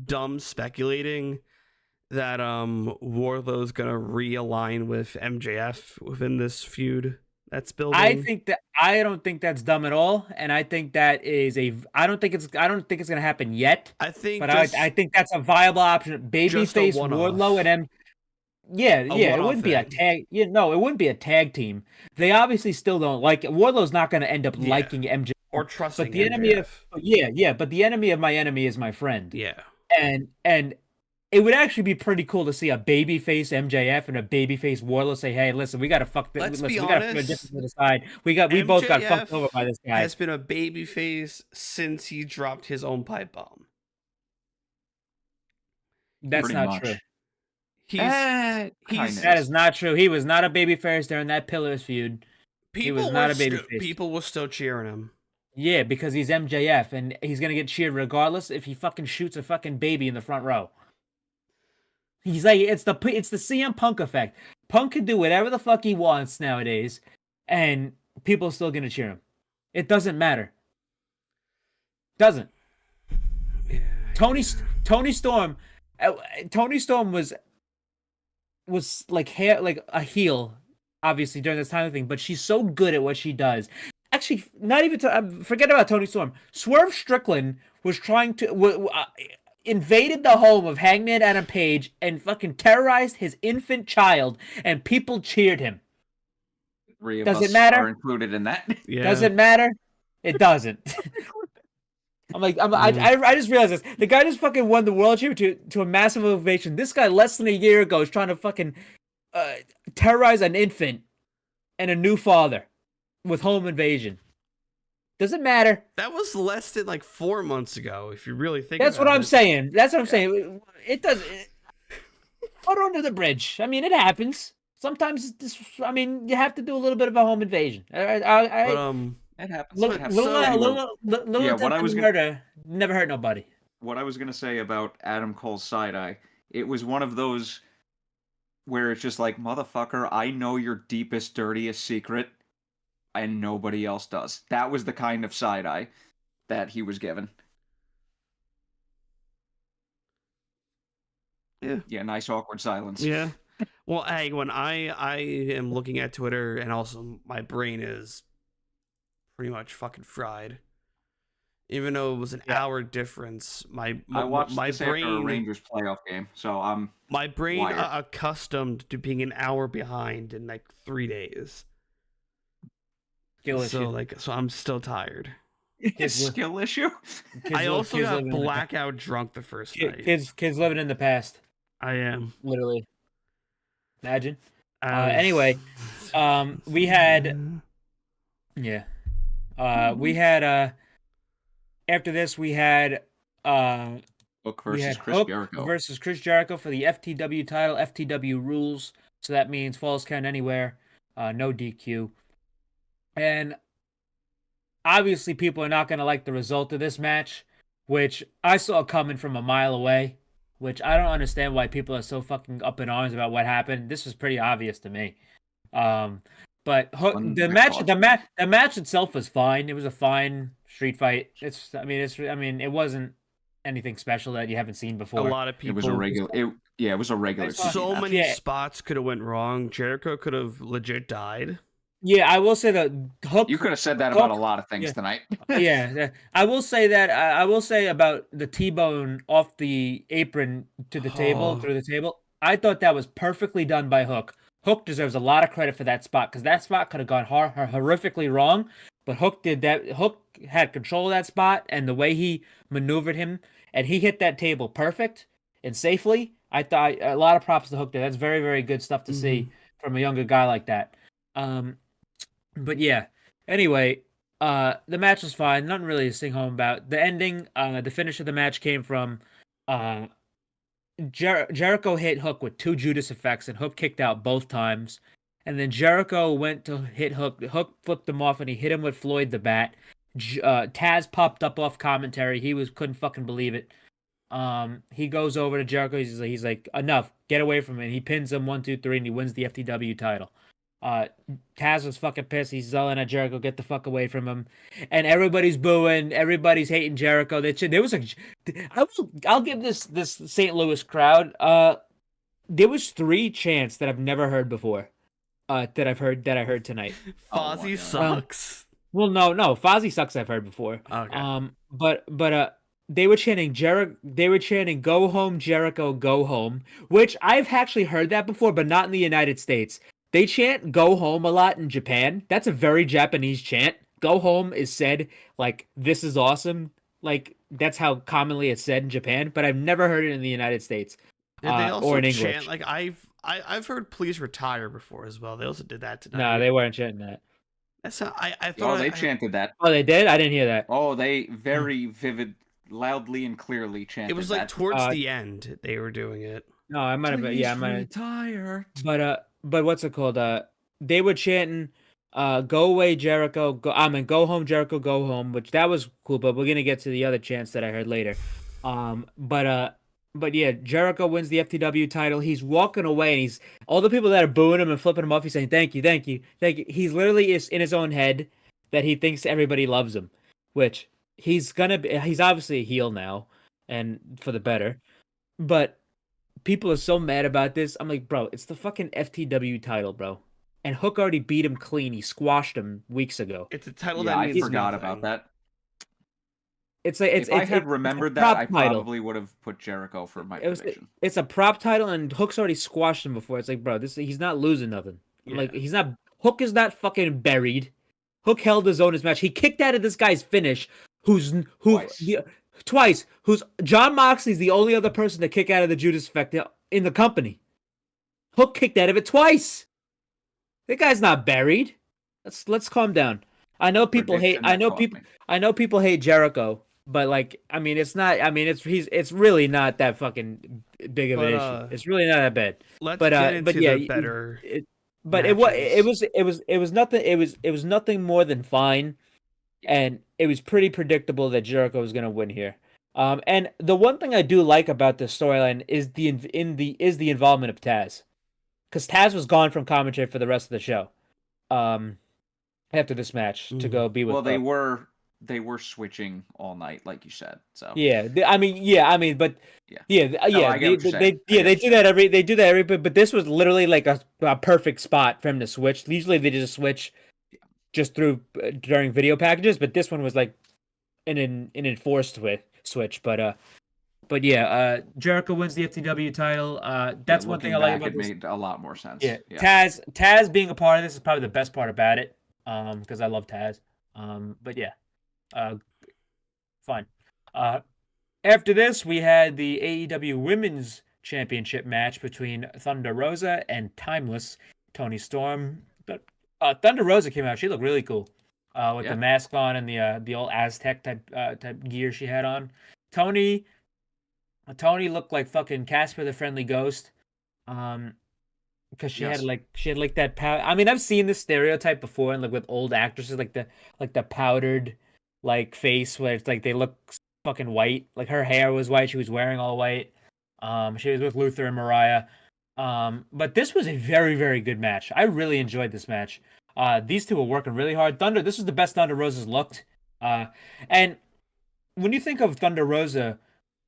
Speaker 4: dumb speculating that Wardlow's gonna realign with MJF within this feud that's building.
Speaker 1: I don't think that's dumb at all, and I think that is I don't think it's gonna happen yet.
Speaker 4: I think
Speaker 1: that's a viable option. Babyface Wardlow and it wouldn't be a tag. It wouldn't be a tag team. They obviously still don't like it. Wardlow's not going to end up liking MJF
Speaker 4: or trusting.
Speaker 1: But the enemy but the enemy of my enemy is my friend.
Speaker 4: Yeah,
Speaker 1: and it would actually be pretty cool to see a babyface MJF and a babyface Wardlow say, "Hey, listen, we got to fuck this. We got to put a difference to the side. We both got fucked over by this guy."
Speaker 4: Has been a babyface since he dropped his own pipe bomb.
Speaker 1: That's not true.
Speaker 3: That
Speaker 1: is not true. He was not a babyface during that Pillars feud. He was not a babyface.
Speaker 4: People were still cheering him.
Speaker 1: Yeah, because he's MJF and he's gonna get cheered regardless if he fucking shoots a fucking baby in the front row. He's like, it's the CM Punk effect. Punk can do whatever the fuck he wants nowadays, and people are still gonna cheer him. It doesn't matter. Doesn't.
Speaker 4: Yeah,
Speaker 1: Tony Storm was like a heel, obviously during this time thing, but she's so good at what she does. Actually, not even forget about Tony Storm. Swerve Strickland was trying to invaded the home of Hangman Adam Page and fucking terrorized his infant child, and people cheered him.
Speaker 3: Does it matter? Are included in that.
Speaker 1: Yeah. Does it matter? It doesn't. I just realized this. The guy just fucking won the world championship to a massive ovation. This guy less than a year ago is trying to fucking terrorize an infant and a new father with home invasion. Does it matter?
Speaker 4: That was less than like 4 months ago, if you really think
Speaker 1: That's
Speaker 4: about
Speaker 1: what I'm saying. That's what I'm saying. It does. Put under the bridge. I mean, it happens. Sometimes, you have to do a little bit of a home invasion.
Speaker 3: It happens.
Speaker 1: What I was gonna never hurt nobody.
Speaker 3: What I was gonna say about Adam Cole's side eye, it was one of those where it's just like, motherfucker, I know your deepest, dirtiest secret, and nobody else does. That was the kind of side eye that he was given. Yeah, nice awkward silence.
Speaker 4: Yeah. Well, hey, when I am looking at Twitter, and also my brain is pretty much fucking fried. Even though it was an hour difference, I watched my brain
Speaker 3: after a Rangers playoff game, so
Speaker 4: my brain accustomed to being an hour behind in like 3 days. So I'm still tired.
Speaker 3: His
Speaker 1: Kids li-
Speaker 3: skill issue.
Speaker 1: Kids
Speaker 4: I
Speaker 1: li-
Speaker 4: also
Speaker 1: kids
Speaker 4: got
Speaker 1: living in the pa-
Speaker 4: blackout drunk the first night.
Speaker 1: kids living in the past.
Speaker 4: I am.
Speaker 1: Literally. Imagine.
Speaker 4: I was-
Speaker 1: Anyway, we had yeah. We had after this we had
Speaker 3: Hook
Speaker 1: we
Speaker 3: versus
Speaker 1: had
Speaker 3: Chris
Speaker 1: Hook
Speaker 3: Jericho.
Speaker 1: versus Chris Jericho for the FTW title. FTW rules, so that means falls count anywhere, no DQ. And obviously, people are not going to like the result of this match, which I saw coming from a mile away. Which I don't understand why people are so fucking up in arms about what happened. This was pretty obvious to me. But the match itself was fine. It was a fine street fight. It wasn't anything special that you haven't seen
Speaker 4: a
Speaker 1: before.
Speaker 4: lot of people.
Speaker 3: It was a regular. It was a regular.
Speaker 4: So
Speaker 3: TV match.
Speaker 4: many spots could have went wrong. Jericho could have legit died.
Speaker 1: Yeah, I will say that Hook.
Speaker 3: You could have said that about a lot of things tonight.
Speaker 1: Yeah, I will say that. I will say about the T-bone off the apron to the table, through the table. I thought that was perfectly done by Hook. Hook deserves a lot of credit for that spot because that spot could have gone horrifically wrong, but Hook did that. Hook had control of that spot, and the way he maneuvered him, and he hit that table perfect and safely. I thought a lot of props to Hook there. That's very, very good stuff to see from a younger guy like that. But yeah. Anyway, the match was fine. Nothing really to sing home about. The ending, the finish of the match came from Jericho hit Hook with 2 Judas effects, and Hook kicked out both times. And then Jericho went to hit Hook. Hook flipped him off, and he hit him with Floyd the Bat. Taz popped up off commentary. He couldn't fucking believe it. He goes over to Jericho. He's like, enough, get away from it. He pins him 1, 2, 3, and he wins the FTW title. Taz was fucking pissed. He's yelling at Jericho, get the fuck away from him. And everybody's booing. Everybody's hating Jericho. There was I'll give this St. Louis crowd. There was 3 chants that I've never heard before. That I heard tonight.
Speaker 4: Fozzy sucks.
Speaker 1: Well, no, Fozzy sucks. I've heard before.
Speaker 4: Okay.
Speaker 1: But they were chanting "Go home, Jericho, go home," which I've actually heard that before, but not in the United States. They chant "Go home" a lot in Japan. That's a very Japanese chant. "Go home" is said like "This is awesome." Like that's how commonly it's said in Japan, but I've never heard it in the United States.
Speaker 4: Did they also
Speaker 1: or in
Speaker 4: chant
Speaker 1: English.
Speaker 4: like I've heard "Please retire" before as well. They also did that tonight.
Speaker 1: No, they weren't chanting that.
Speaker 4: That's how I thought.
Speaker 3: They chanted that.
Speaker 1: Oh, they did? I didn't hear that.
Speaker 3: Oh, they very vivid, loudly and clearly chanted.
Speaker 4: It was like
Speaker 3: that.
Speaker 4: towards the end they were doing it.
Speaker 1: No, I might have been. Yeah, I might have.
Speaker 3: Retire.
Speaker 1: But what's it called? They were chanting, "Go away, Jericho." Go home, Jericho. Go home. Which that was cool. But we're gonna get to the other chants that I heard later. But yeah, Jericho wins the FTW title. He's walking away, and he's all the people that are booing him and flipping him off. He's saying, "Thank you, thank you, thank you." He's literally is in his own head that he thinks everybody loves him, which he's obviously a heel now, and for the better. But people are so mad about this. I'm like, bro, it's the fucking FTW title, bro. And Hook already beat him clean. He squashed him weeks ago.
Speaker 4: It's a title
Speaker 3: Yeah,
Speaker 4: that
Speaker 3: I
Speaker 4: means
Speaker 3: forgot
Speaker 4: nothing.
Speaker 3: about that.
Speaker 1: It's like
Speaker 3: If I had remembered that, I
Speaker 1: title.
Speaker 3: probably would have put Jericho for my prediction.
Speaker 1: It's a prop title, and Hook's already squashed him before. It's like, bro, he's not losing nothing. Like Hook is not fucking buried. Hook held his own in his match. He kicked out of this guy's finish, twice. Who's John Moxley's the only other person to kick out of the Judas effect in the company. Hook kicked out of it twice. That guy's not buried. Let's calm down. I know people hate. I know people hate Jericho, but like, I mean, it's not. I mean, it's really not that fucking big of an issue. It's really not that bad.
Speaker 4: Let's get into the better.
Speaker 1: It was nothing. It was nothing more than fine, and it was pretty predictable that Jericho was gonna win here. And the one thing I do like about this storyline is the involvement of Taz, because Taz was gone from commentary for the rest of the show. After this match to go be with.
Speaker 3: Well, they were switching all night, like you said. So
Speaker 1: they do that every. But this was literally like a perfect spot for him to switch. Usually they just switch just during video packages, but this one was like an enforced switch. But Jericho wins the FTW title. That's one thing I like about this.
Speaker 3: It made a lot more sense.
Speaker 1: Yeah. Taz being a part of this is probably the best part about it. Because I love Taz. But yeah.
Speaker 2: Fine. After this, we had the AEW Women's Championship match between Thunder Rosa and Timeless Tony Storm. But Thunder Rosa came out. She looked really cool with
Speaker 3: Yeah.
Speaker 2: the mask on and the old Aztec type gear she had on. Tony looked like fucking Casper the Friendly Ghost. Because she
Speaker 3: Yes.
Speaker 2: had like that powder. I mean, I've seen this stereotype before, and like with old actresses, like the powdered like face where it's like they look fucking white. Like her hair was white, she was wearing all white. She was with Luther and Mariah. But this was a very very good match. I really enjoyed this match. These two were working really hard. This was the best Thunder Rosa's looked. And when you think of Thunder Rosa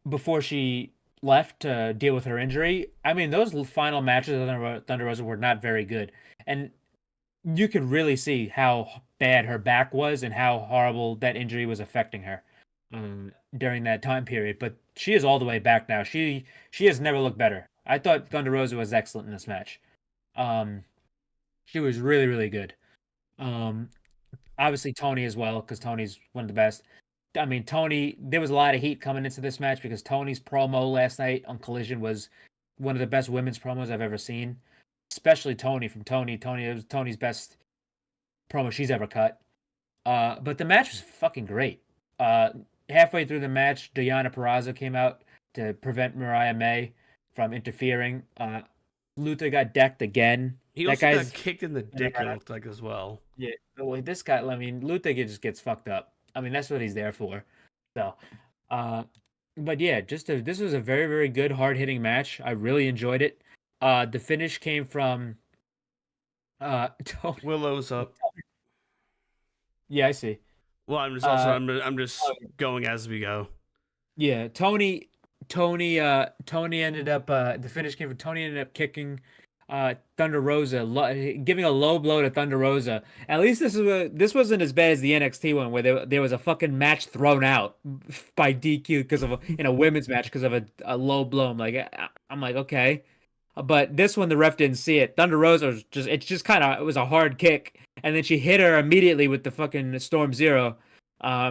Speaker 2: before she left to deal with her injury, I mean, those final matches of Thunder Rosa were not very good. And you could really see how bad her back was and how horrible that injury was affecting her during that time period. But she is all the way back now. She has never looked better. I thought Thunder Rosa was excellent in this match. She was really, really good. Obviously Tony as well, because Tony's one of the best. I mean, Tony, there was a lot of heat coming into this match because Tony's promo last night on Collision was one of the best women's promos I've ever seen. Especially Tony from Tony. It was Tony's best promo she's ever cut. But the match was fucking great. Halfway through the match, Diana Purrazzo came out to prevent Mariah May from interfering. Luther got decked again.
Speaker 4: He
Speaker 2: That
Speaker 4: also
Speaker 2: guy's
Speaker 4: got kicked in the dick, it looked like, as well.
Speaker 2: yeah. Well, this guy. I mean, Luther just gets fucked up. I mean, that's what he's there for. So, but yeah, this was a very very good hard hitting match. I really enjoyed it. The finish came from Tony.
Speaker 4: Willow's up.
Speaker 2: Yeah, I see.
Speaker 4: Well, I'm just also I'm just going as we go.
Speaker 2: Yeah, Tony ended up the finish came from Tony ended up kicking Thunder Rosa, giving a low blow to Thunder Rosa. At least this wasn't as bad as the NXT one where there was a fucking match thrown out by DQ because of in a women's match because of a low blow. I'm like okay, but this one the ref didn't see it. Thunder Rosa was it was a hard kick, and then she hit her immediately with the fucking Storm Zero.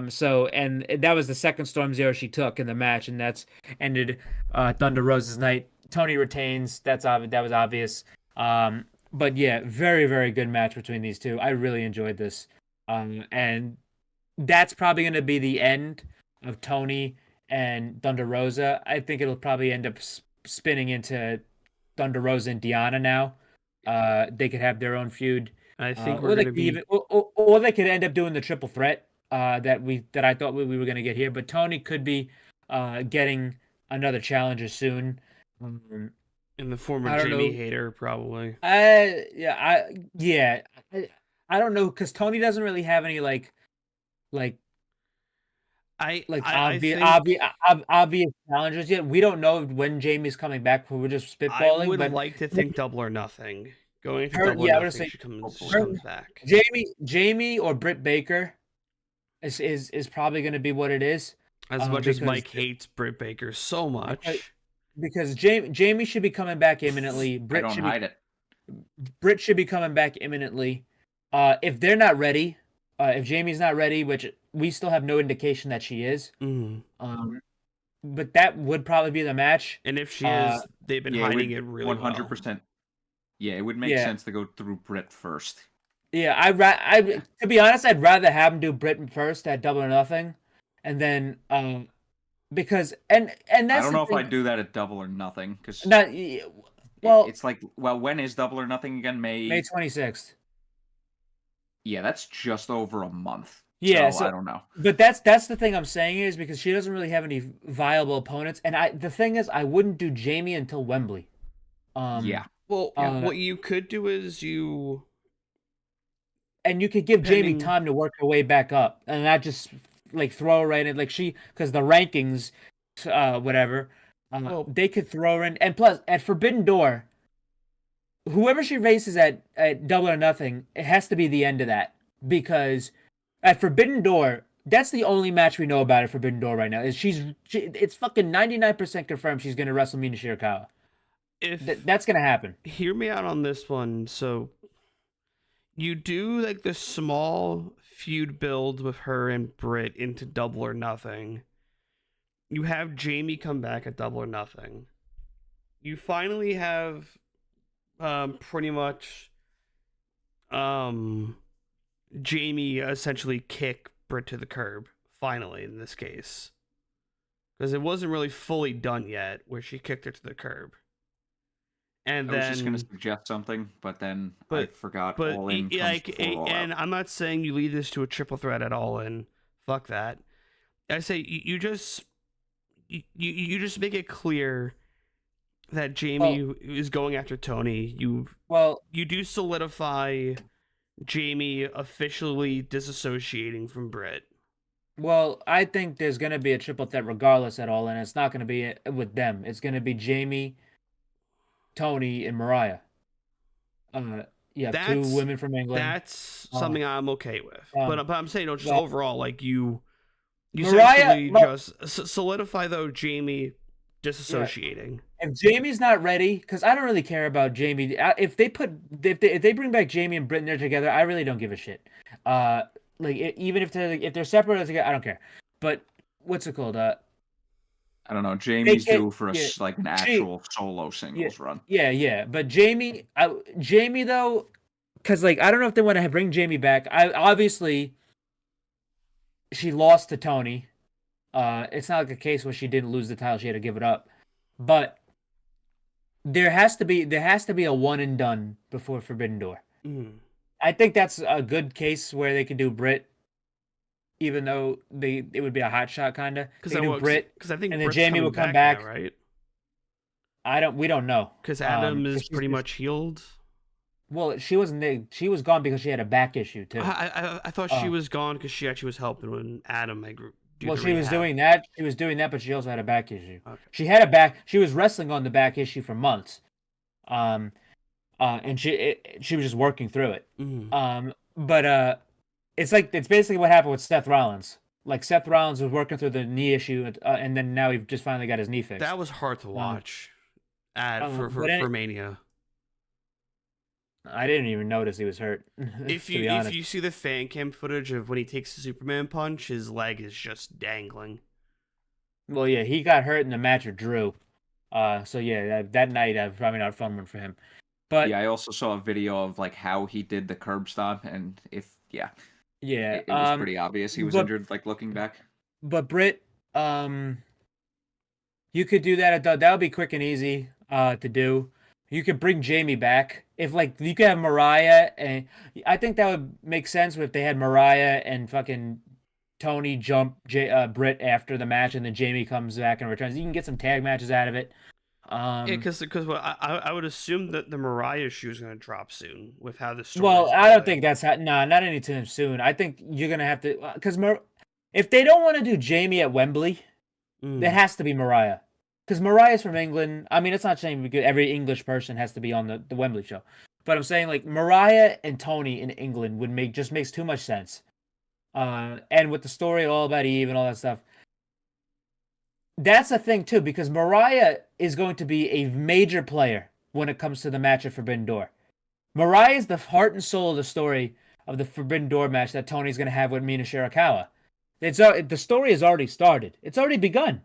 Speaker 2: So and that was the second Storm Zero she took in the match, and that's ended Thunder Rosa's night. Tony retains. That was obvious. But yeah, very very good match between these two. I really enjoyed this. And that's probably going to be the end of Tony and Thunder Rosa. I think it'll probably end up spinning into Thunder Rosa and Deanna now. They could have their own feud.
Speaker 4: I think we're going to be
Speaker 2: or they could end up doing the triple threat that I thought we were going to get here. But Tony could be getting another challenger soon.
Speaker 4: in the form of Jamie Hayter, probably.
Speaker 2: I don't know because Tony doesn't really have any obvious challenges yet. We don't know when Jamie's coming back. We're just spitballing.
Speaker 4: I would like to think Double or Nothing. Going to Double or Nothing, she comes back.
Speaker 2: Jamie or Britt Baker is probably going to be what it is.
Speaker 4: As much as Mike hates Britt Baker so much.
Speaker 2: Because Jamie should be coming back imminently. Britt should be coming back imminently. If they're not ready, if Jamie's not ready, which we still have no indication that she is, but that would probably be the match.
Speaker 4: And if she is, they've been hiding it really 100%.
Speaker 3: Well. Yeah, it would make sense to go through Britt first.
Speaker 2: Yeah, to be honest, I'd rather have him do Britt first at Double or Nothing, and then because and that's
Speaker 3: I don't know if I'd do that at Double or Nothing because it's like when is Double or Nothing again? May
Speaker 2: 26th.
Speaker 3: Yeah, that's just over a month.
Speaker 2: Yeah,
Speaker 3: so I don't know.
Speaker 2: But that's the thing I'm saying is because she doesn't really have any viable opponents, and the thing is I wouldn't do Jamie until Wembley.
Speaker 3: Yeah.
Speaker 4: Well, what you could do is you
Speaker 2: could give Jamie time to work her way back up, and not just like throw her right in because the rankings, whatever, they could throw her in, and plus at Forbidden Door, whoever she races at Double or Nothing, it has to be the end of that because at Forbidden Door, that's the only match we know about at Forbidden Door right now. It's fucking 99% confirmed she's gonna wrestle Mina Shirakawa. That's gonna happen.
Speaker 4: Hear me out on this one. So you do like the small feud build with her and Britt into Double or Nothing. You have Jamie come back at Double or Nothing. You finally have pretty much Jamie essentially kick Britt to the curb, finally, in this case. Because it wasn't really fully done yet, where she kicked her to the curb. And
Speaker 3: I was just going to suggest something, but then I forgot All In comes before All
Speaker 4: and
Speaker 3: Out.
Speaker 4: I'm not saying you lead this to a triple threat at All In. Fuck that. I say you just make it clear that Jamie is going after Tony. You do solidify Jamie officially disassociating from Britt.
Speaker 2: Well, I think there's going to be a triple threat regardless at all, and it's not going to be with them. It's going to be Jamie, Tony, and Mariah. Yeah, two women from England.
Speaker 4: That's something I'm okay with. But I'm saying, just
Speaker 2: well,
Speaker 4: overall, like you
Speaker 2: Mariah,
Speaker 4: essentially just solidify though Jamie disassociating.
Speaker 2: Yeah. If Jamie's not ready, because I don't really care about Jamie. If they bring back Jamie and Britt and they're together, I really don't give a shit. Even if they're separate together, I don't care. But what's it called?
Speaker 3: I don't know. Jamie's due for an actual solo singles run.
Speaker 2: Yeah. But Jamie though, because I don't know if they want to bring Jamie back. Obviously she lost to Tony. It's not like a case where she didn't lose the title; she had to give it up. But there has to be a one and done before Forbidden Door.
Speaker 4: Mm.
Speaker 2: I think that's a good case where they could do Britt, even though it would be a hot shot kind of. Because I think and then Jamie will come back,
Speaker 4: now, right?
Speaker 2: We don't know
Speaker 4: because Adam is pretty much healed.
Speaker 2: Well, she wasn't there. She was gone because she had a back issue too.
Speaker 4: I thought she was gone because she actually was helping when Adam
Speaker 2: she was doing that. She was doing that, but she also had a back issue. Okay. She was wrestling on the back issue for months. And she was just working through it.
Speaker 4: Mm-hmm.
Speaker 2: It's basically what happened with Seth Rollins. Like Seth Rollins was working through the knee issue, and then now he just finally got his knee fixed.
Speaker 4: That was hard to watch for Mania.
Speaker 2: I didn't even notice he was hurt.
Speaker 4: If you see the fan cam footage of when he takes the Superman punch, his leg is just dangling.
Speaker 2: Well, yeah, he got hurt in the match with Drew. So yeah, that night probably not a fun one for him. But
Speaker 3: yeah, I also saw a video of how he did the curb stomp, and it was pretty obvious he was injured. Looking back,
Speaker 2: but Britt, you could do that. That would be quick and easy to do. You could bring Jamie back. If you could have Mariah, and I think that would make sense if they had Mariah and fucking Tony jump Britt after the match, and then Jamie comes back and returns. You can get some tag matches out of it.
Speaker 4: Because I would assume that the Mariah shoe is going to drop soon with how the story.
Speaker 2: Well, I don't think that's not anytime soon. I think you're gonna have to because if they don't want to do Jamie at Wembley, it has to be Mariah. Because Mariah's from England. I mean, it's not saying because every English person has to be on the Wembley show. But I'm saying Mariah and Tony in England would makes too much sense. And with the story all about Eve and all that stuff. That's a thing too, because Mariah is going to be a major player when it comes to the match at Forbidden Door. Mariah is the heart and soul of the story of the Forbidden Door match that Tony's going to have with Mina Shirakawa. The story has already started. It's already begun.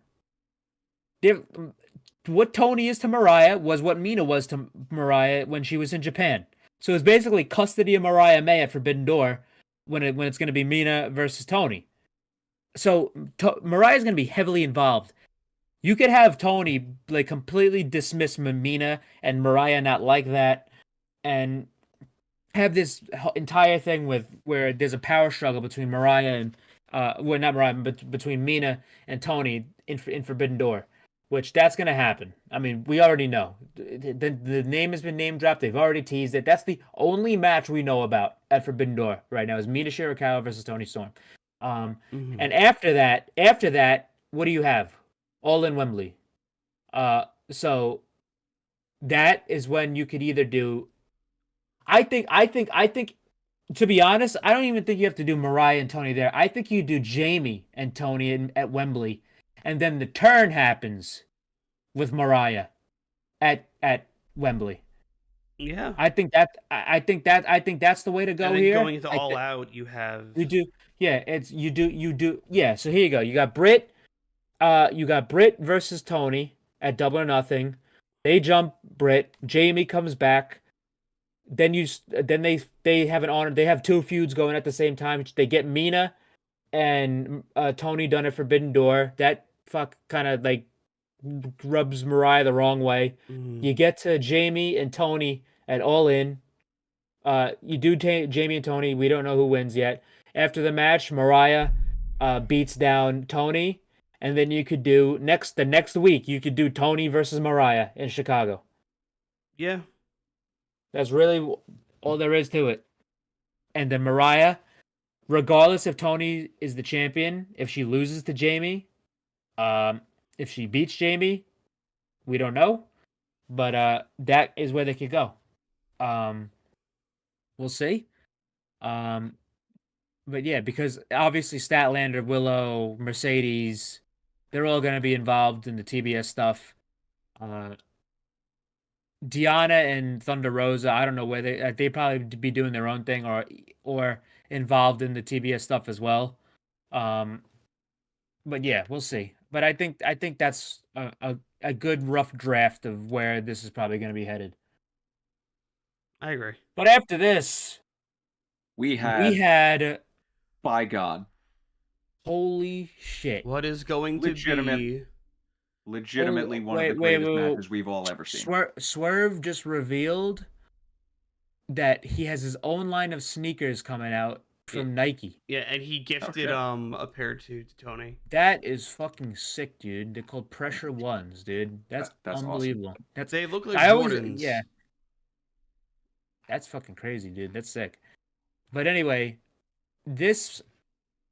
Speaker 2: What Tony is to Mariah was what Mina was to Mariah when she was in Japan. So it's basically custody of Mariah May at Forbidden Door when it's going to be Mina versus Tony. So Mariah's going to be heavily involved. You could have Tony completely dismiss Mina and Mariah not like that, and have this entire thing where there's a power struggle between Mariah and not Mariah, but between Mina and Tony in Forbidden Door. Which that's going to happen. I mean, we already know. The name has been name dropped. They've already teased it. That's the only match we know about at Forbidden Door right now is Mina Shirakawa versus Toni Storm. And after that, what do you have? All in Wembley. So that is when you could either do. I think. To be honest, I don't even think you have to do Mariah and Tony there. I think you do Jamie and Tony at Wembley. And then the turn happens with Mariah at Wembley.
Speaker 4: Yeah.
Speaker 1: I think that's the way to go
Speaker 4: And then
Speaker 1: here.
Speaker 4: going into
Speaker 1: I
Speaker 4: All
Speaker 1: thi-
Speaker 4: Out, you have
Speaker 1: You do, yeah. You do, yeah. So here you go. You got Britt versus Tony at Double or Nothing. They jump Britt. Jamie comes back. Then they have an honor. They have two feuds going at the same time. They get Mina and Tony done at Forbidden Door. That fuck kind of like rubs Mariah the wrong way.
Speaker 4: Mm.
Speaker 1: You get to Jamie and Tony at All In. You do Jamie and Tony. We don't know who wins yet. After the match, Mariah beats down Tony, and then you could do the next week. You could do Tony versus Mariah in Chicago.
Speaker 4: Yeah.
Speaker 1: That's really all there is to it. And then Mariah, regardless if Tony is the champion, if she loses to Jamie, if she beats Jamie, we don't know. But that is where they could go. We'll see. But yeah, because obviously Statlander, Willow, Mercedes, they're all going to be involved in the TBS stuff. Deanna and Thunder Rosa, I don't know where they probably be doing their own thing or involved in the TBS stuff as well. But yeah, we'll see. But I think that's a good rough draft of where this is probably going to be headed.
Speaker 4: I agree.
Speaker 1: But after this,
Speaker 3: We
Speaker 1: we
Speaker 3: had,
Speaker 1: had
Speaker 3: by God,
Speaker 1: holy shit.
Speaker 4: What is going to
Speaker 3: Legitimate.
Speaker 4: be?
Speaker 3: legitimately one of
Speaker 1: wait,
Speaker 3: the greatest
Speaker 1: wait,
Speaker 3: matches we've all ever seen.
Speaker 1: Swerve just revealed that he has his own line of sneakers coming out from Nike.
Speaker 4: Yeah, and he gifted
Speaker 3: shit.
Speaker 4: a pair to Tony.
Speaker 1: That is fucking sick, dude. They're called Pressure Ones, dude. That's
Speaker 3: That's
Speaker 1: unbelievable. That's
Speaker 4: They look like
Speaker 1: I always,
Speaker 4: Jordans.
Speaker 1: yeah. That's fucking crazy, dude. That's sick. But anyway, this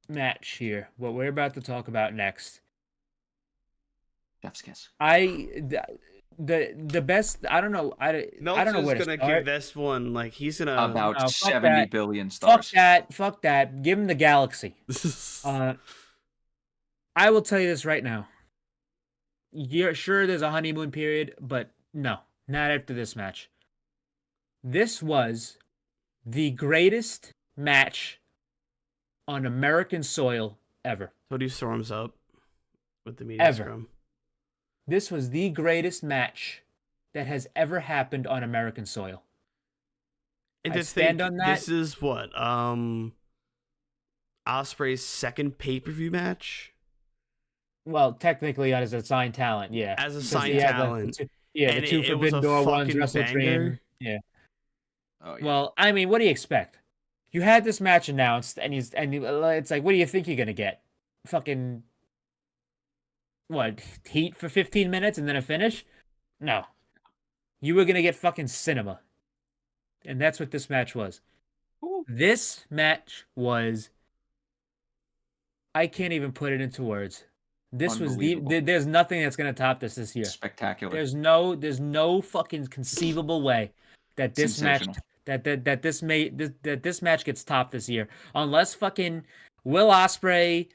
Speaker 1: match here, what we're about to talk about next,
Speaker 3: Chef's kiss.
Speaker 1: the best. I don't know. I don't know
Speaker 4: Meltzer's
Speaker 1: where to
Speaker 4: gonna
Speaker 1: start.
Speaker 4: give this one like he's gonna
Speaker 3: About
Speaker 1: no, fuck
Speaker 3: 70
Speaker 1: that.
Speaker 3: billion stars.
Speaker 1: Fuck that. Give him the galaxy. I will tell you this right now. You're sure there's a honeymoon period, but no, not after this match. This was the greatest match on American soil ever.
Speaker 4: Cody storms up with the media
Speaker 1: Ever.
Speaker 4: scrum.
Speaker 1: This was the greatest match that has ever happened on American soil.
Speaker 4: And
Speaker 1: I
Speaker 4: to
Speaker 1: stand
Speaker 4: think
Speaker 1: on that.
Speaker 4: this is what Osprey's second pay-per-view match
Speaker 1: Well, technically as a signed talent, yeah.
Speaker 4: as a
Speaker 1: 'Cause
Speaker 4: signed
Speaker 1: he had
Speaker 4: talent.
Speaker 1: the
Speaker 4: And
Speaker 1: two
Speaker 4: it was
Speaker 1: Forbidden
Speaker 4: a
Speaker 1: Door ones,
Speaker 4: fucking
Speaker 1: Wrestle Dream.
Speaker 4: banger.
Speaker 1: Yeah.
Speaker 3: Oh, yeah.
Speaker 1: Well, I mean, what do you expect? You had this match announced, and it's like, what do you think you're gonna get? Fucking what? Heat for 15 minutes and then a finish? No. You were gonna get fucking cinema, and that's what this match was.
Speaker 3: Ooh.
Speaker 1: This match was. I can't even put it into words. This was
Speaker 3: Unbelievable.
Speaker 1: there's nothing that's gonna top this year.
Speaker 3: Spectacular.
Speaker 1: There's no fucking conceivable way that this match
Speaker 3: Sensational.
Speaker 1: that this match gets topped this year, unless fucking Will Ospreay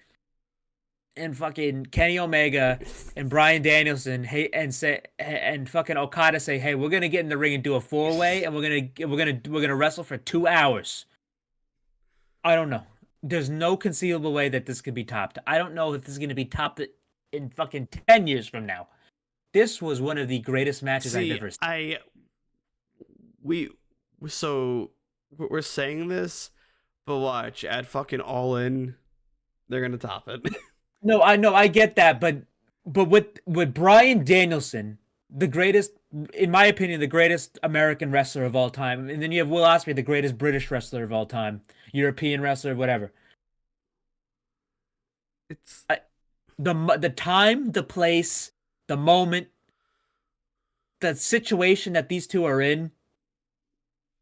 Speaker 1: and fucking Kenny Omega and Bryan Danielson and fucking Okada say, hey, we're gonna get in the ring and do a 4-way, and we're gonna wrestle for 2 hours. I don't know. There's no conceivable way that this could be topped. I don't know if this is gonna be topped in fucking 10 years from now. This was one of the greatest matches I've ever seen.
Speaker 4: So we're saying this, but watch at fucking All In, they're gonna top it.
Speaker 1: No, I know, I get that, but with Bryan Danielson, the greatest, in my opinion, the greatest American wrestler of all time, and then you have Will Ospreay, the greatest British wrestler of all time, European wrestler, whatever.
Speaker 4: It's
Speaker 1: The time, the place, the moment, the situation that these two are in,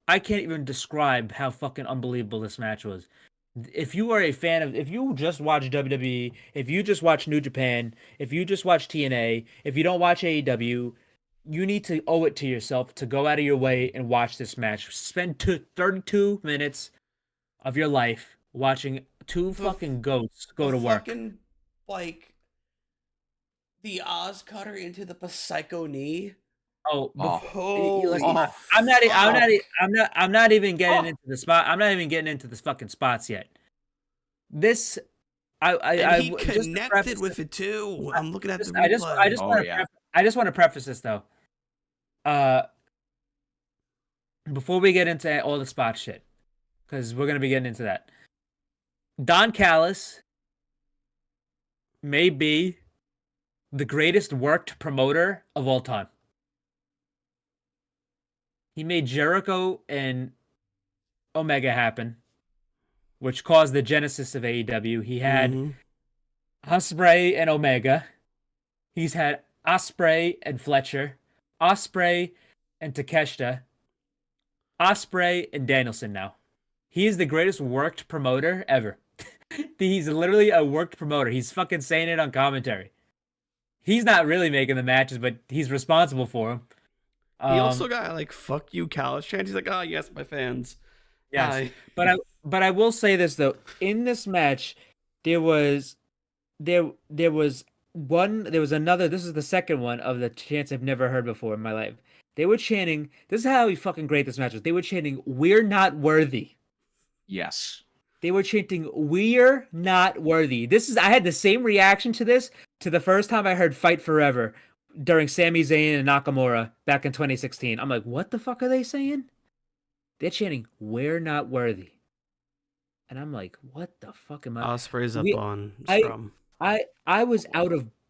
Speaker 1: I can't even describe how fucking unbelievable this match was. If you are a fan of, if you just watch WWE, if you just watch New Japan, if you just watch TNA, if you don't watch AEW, you need to owe it to yourself to go out of your way and watch this match. Spend 32 minutes of your life watching two fucking goats go to work.
Speaker 4: Fucking, like the Oz cutter into the Psycho knee.
Speaker 1: Oh,
Speaker 3: Oh.
Speaker 1: listen,
Speaker 3: Oh,
Speaker 1: I'm not even getting
Speaker 3: Oh.
Speaker 1: into the spot. I'm not even getting into the fucking spots yet. This,
Speaker 4: And he
Speaker 1: just to
Speaker 4: connected
Speaker 1: preface
Speaker 4: with it too. I'm looking at the
Speaker 1: I just
Speaker 4: replay.
Speaker 3: Oh, yeah.
Speaker 1: I just want to preface this though. Before we get into all the spot shit, because we're gonna be getting into that. Don Callis may be the greatest worked promoter of all time. He made Jericho and Omega happen, which caused the genesis of AEW. He had
Speaker 4: Mhm.
Speaker 1: Ospreay and Omega. He's had Ospreay and Fletcher, Ospreay and Takeshita, Ospreay and Danielson now. He is the greatest worked promoter ever. He's literally a worked promoter. He's fucking saying it on commentary. He's not really making the matches, but he's responsible for them.
Speaker 4: He also got like "fuck you" Callis chants. He's like, "Ah, yes, my fans."
Speaker 1: Yes,
Speaker 4: Hi.
Speaker 1: but I will say this though. In this match, there was another. This is the second one of the chants I've never heard before in my life. They were chanting. This is how fucking great this match was. They were chanting, "We're not worthy."
Speaker 3: Yes.
Speaker 1: They were chanting, "We're not worthy." I had the same reaction to this to the first time I heard "Fight Forever" during Sami Zayn and Nakamura back in 2016. I'm like, what the fuck are they saying? They're chanting, "We're not worthy," and I'm like, what the fuck am I?
Speaker 4: Osprey's up on
Speaker 1: I-
Speaker 4: Scrum.
Speaker 1: I was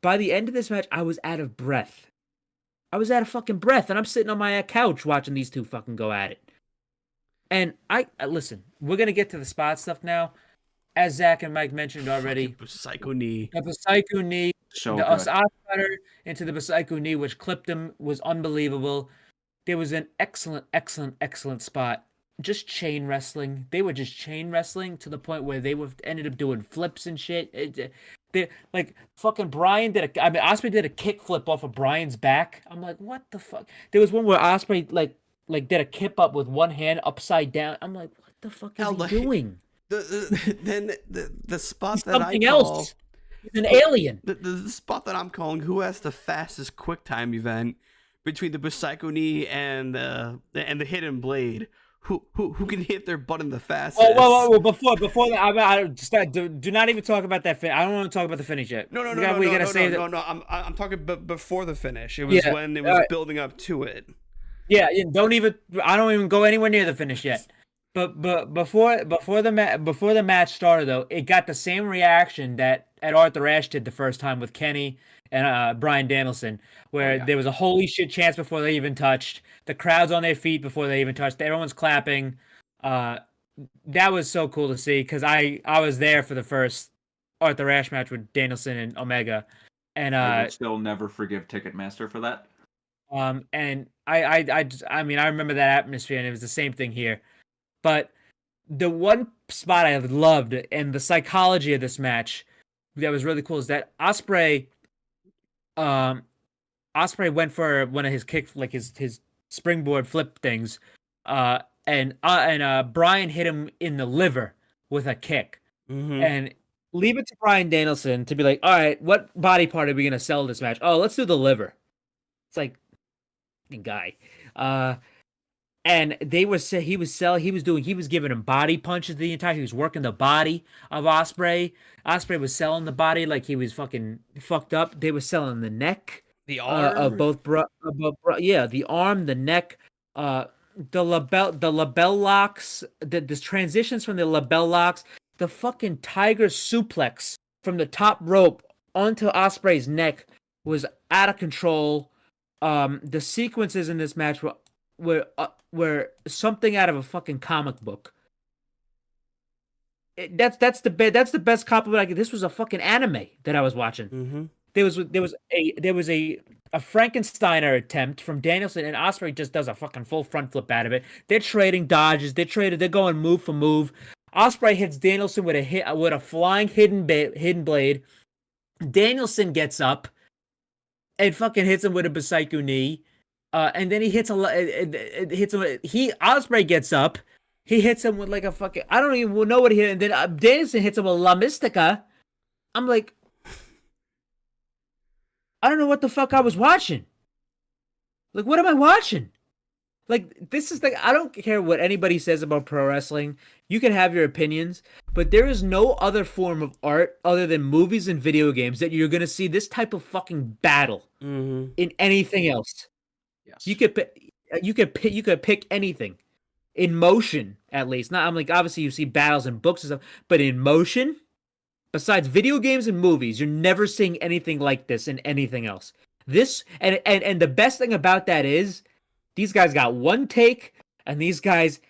Speaker 1: by the end of this match, I was out of breath. I was out of fucking breath, and I'm sitting on my couch watching these two fucking go at it. And I listen, we're gonna get to the spot stuff now. As Zach and Mike mentioned already,
Speaker 4: Fucking Psycho knee.
Speaker 1: the Psycho knee,
Speaker 3: So
Speaker 1: the
Speaker 3: good.
Speaker 1: cutter into the Psycho knee, which clipped him, was unbelievable. There was an excellent spot. Just chain wrestling. They were just chain wrestling to the point where they ended up doing flips and shit. They like fucking Brian did Osprey did a kick flip off of Brian's back. I'm like, what the fuck? There was one where Osprey like did a kip up with one hand upside down. I'm like, what the fuck is he doing?
Speaker 4: Then the spot
Speaker 1: He's
Speaker 4: that I
Speaker 1: something
Speaker 4: call
Speaker 1: else. He's an alien.
Speaker 4: the spot that I'm calling who has the fastest quick time event between the Psycho knee and the hidden blade. Who can hit their button the fastest?
Speaker 1: Well, before that, do not even talk about that. I don't want to talk about the finish yet.
Speaker 4: No. I'm talking before the finish. It was when it was building up to it.
Speaker 1: Yeah, I don't even go anywhere near the finish yet. But before the match started though, it got the same reaction that Arthur Ashe did the first time with Kenny and Bryan Danielson, where there was a holy shit chance before they even touched. The crowd's on their feet before they even touched. Everyone's clapping. That was so cool to see because I was there for the first Arthur Ashe match with Danielson and Omega, and
Speaker 3: I will still never forgive Ticketmaster for that.
Speaker 1: and I mean I remember that atmosphere, and it was the same thing here. But the one spot I loved and the psychology of this match that was really cool is that Ospreay went for one of his kick, like his springboard flip things, and Brian hit him in the liver with a kick, and leave it to Bryan Danielson to be like, all right, what body part are we gonna sell this match? Oh, let's do the liver. It's like, guy, and he was giving him body punches the entire. He was working the body of Ospreay. Ospreay was selling the body like he was fucking fucked up. They were selling the neck.
Speaker 4: The arm
Speaker 1: of both, the arm, the neck, the label locks, the transitions from the label locks, the fucking tiger suplex from the top rope onto Ospreay's neck was out of control. The sequences in this match were something out of a fucking comic book. That's the best compliment I could. This was a fucking anime that I was watching. There was a Frankensteiner attempt from Danielson, and Ospreay just does a fucking full front flip out of it. They're trading dodges. They're going move for move. Ospreay hits Danielson with a flying hidden blade. Danielson gets up and fucking hits him with a Psycho knee. And then he hits him. Ospreay gets up. He hits him with like a fucking. I don't even know what he hit. And then Danielson hits him with La Mystica. I'm like, I don't know what the fuck I was watching.
Speaker 2: Like, what am I watching? Like, this is I don't care what anybody says about pro wrestling. You can have your opinions, but there is no other form of art other than movies and video games that you're gonna see this type of fucking battle in anything else.
Speaker 3: Yes.
Speaker 2: You could pick anything in motion, at least. Not, I'm like, obviously you see battles and books and stuff, but in motion, besides video games and movies, you're never seeing anything like this in anything else. This and the best thing about that is these guys got one take, and these guys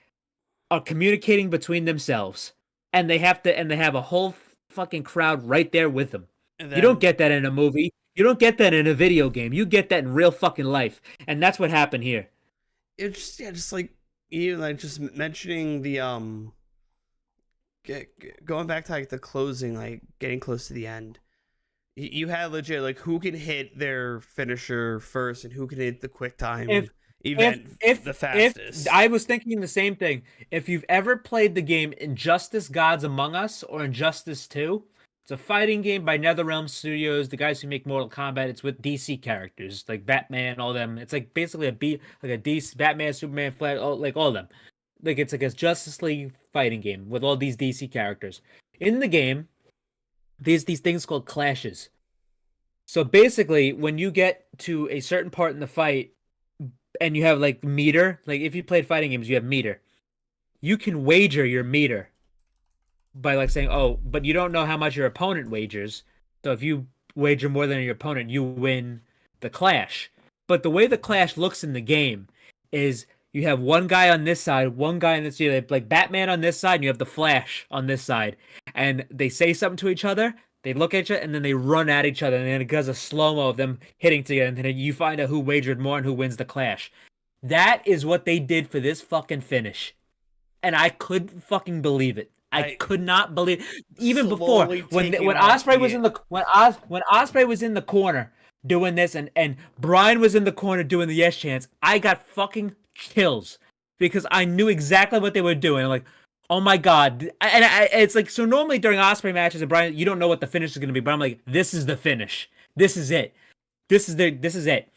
Speaker 2: are communicating between themselves, and they have a whole fucking crowd right there with them. You don't get that in a movie. You don't get that in a video game. You get that in real fucking life, and that's what happened here.
Speaker 4: It's just like even like just mentioning the going back to like the closing, like getting close to the end. You had legit like who can hit their finisher first and who can hit the quick time event the fastest.
Speaker 2: I was thinking the same thing. If you've ever played the game Injustice: Gods Among Us or Injustice 2, it's a fighting game by NetherRealm Studios, the guys who make Mortal Kombat. It's with DC characters like Batman, all them. It's like basically a DC Batman, Superman, Flash, all of them. Like it's like a Justice League fighting game with all these DC characters. In the game, there's these things called clashes. So basically, when you get to a certain part in the fight, and you have like meter, like if you played fighting games, you have meter. You can wager your meter by like saying, oh, but you don't know how much your opponent wagers. So if you wager more than your opponent, you win the clash. But the way the clash looks in the game is you have one guy on this side, one guy on this side, like Batman on this side, and you have the Flash on this side. And they say something to each other, they look at each other, and then they run at each other, and then it does a slow-mo of them hitting together, and then you find out who wagered more and who wins the clash. That is what they did for this fucking finish. And I couldn't fucking believe it. I could not believe even before when Ospreay was in the when Ospreay was in the corner doing this and Brian was in the corner doing the yes chants, I got fucking chills because I knew exactly what they were doing. I'm like, oh my god! And it's like, so normally during Ospreay matches and Brian, you don't know what the finish is going to be, but I'm like, this is the finish. This is it. This is it.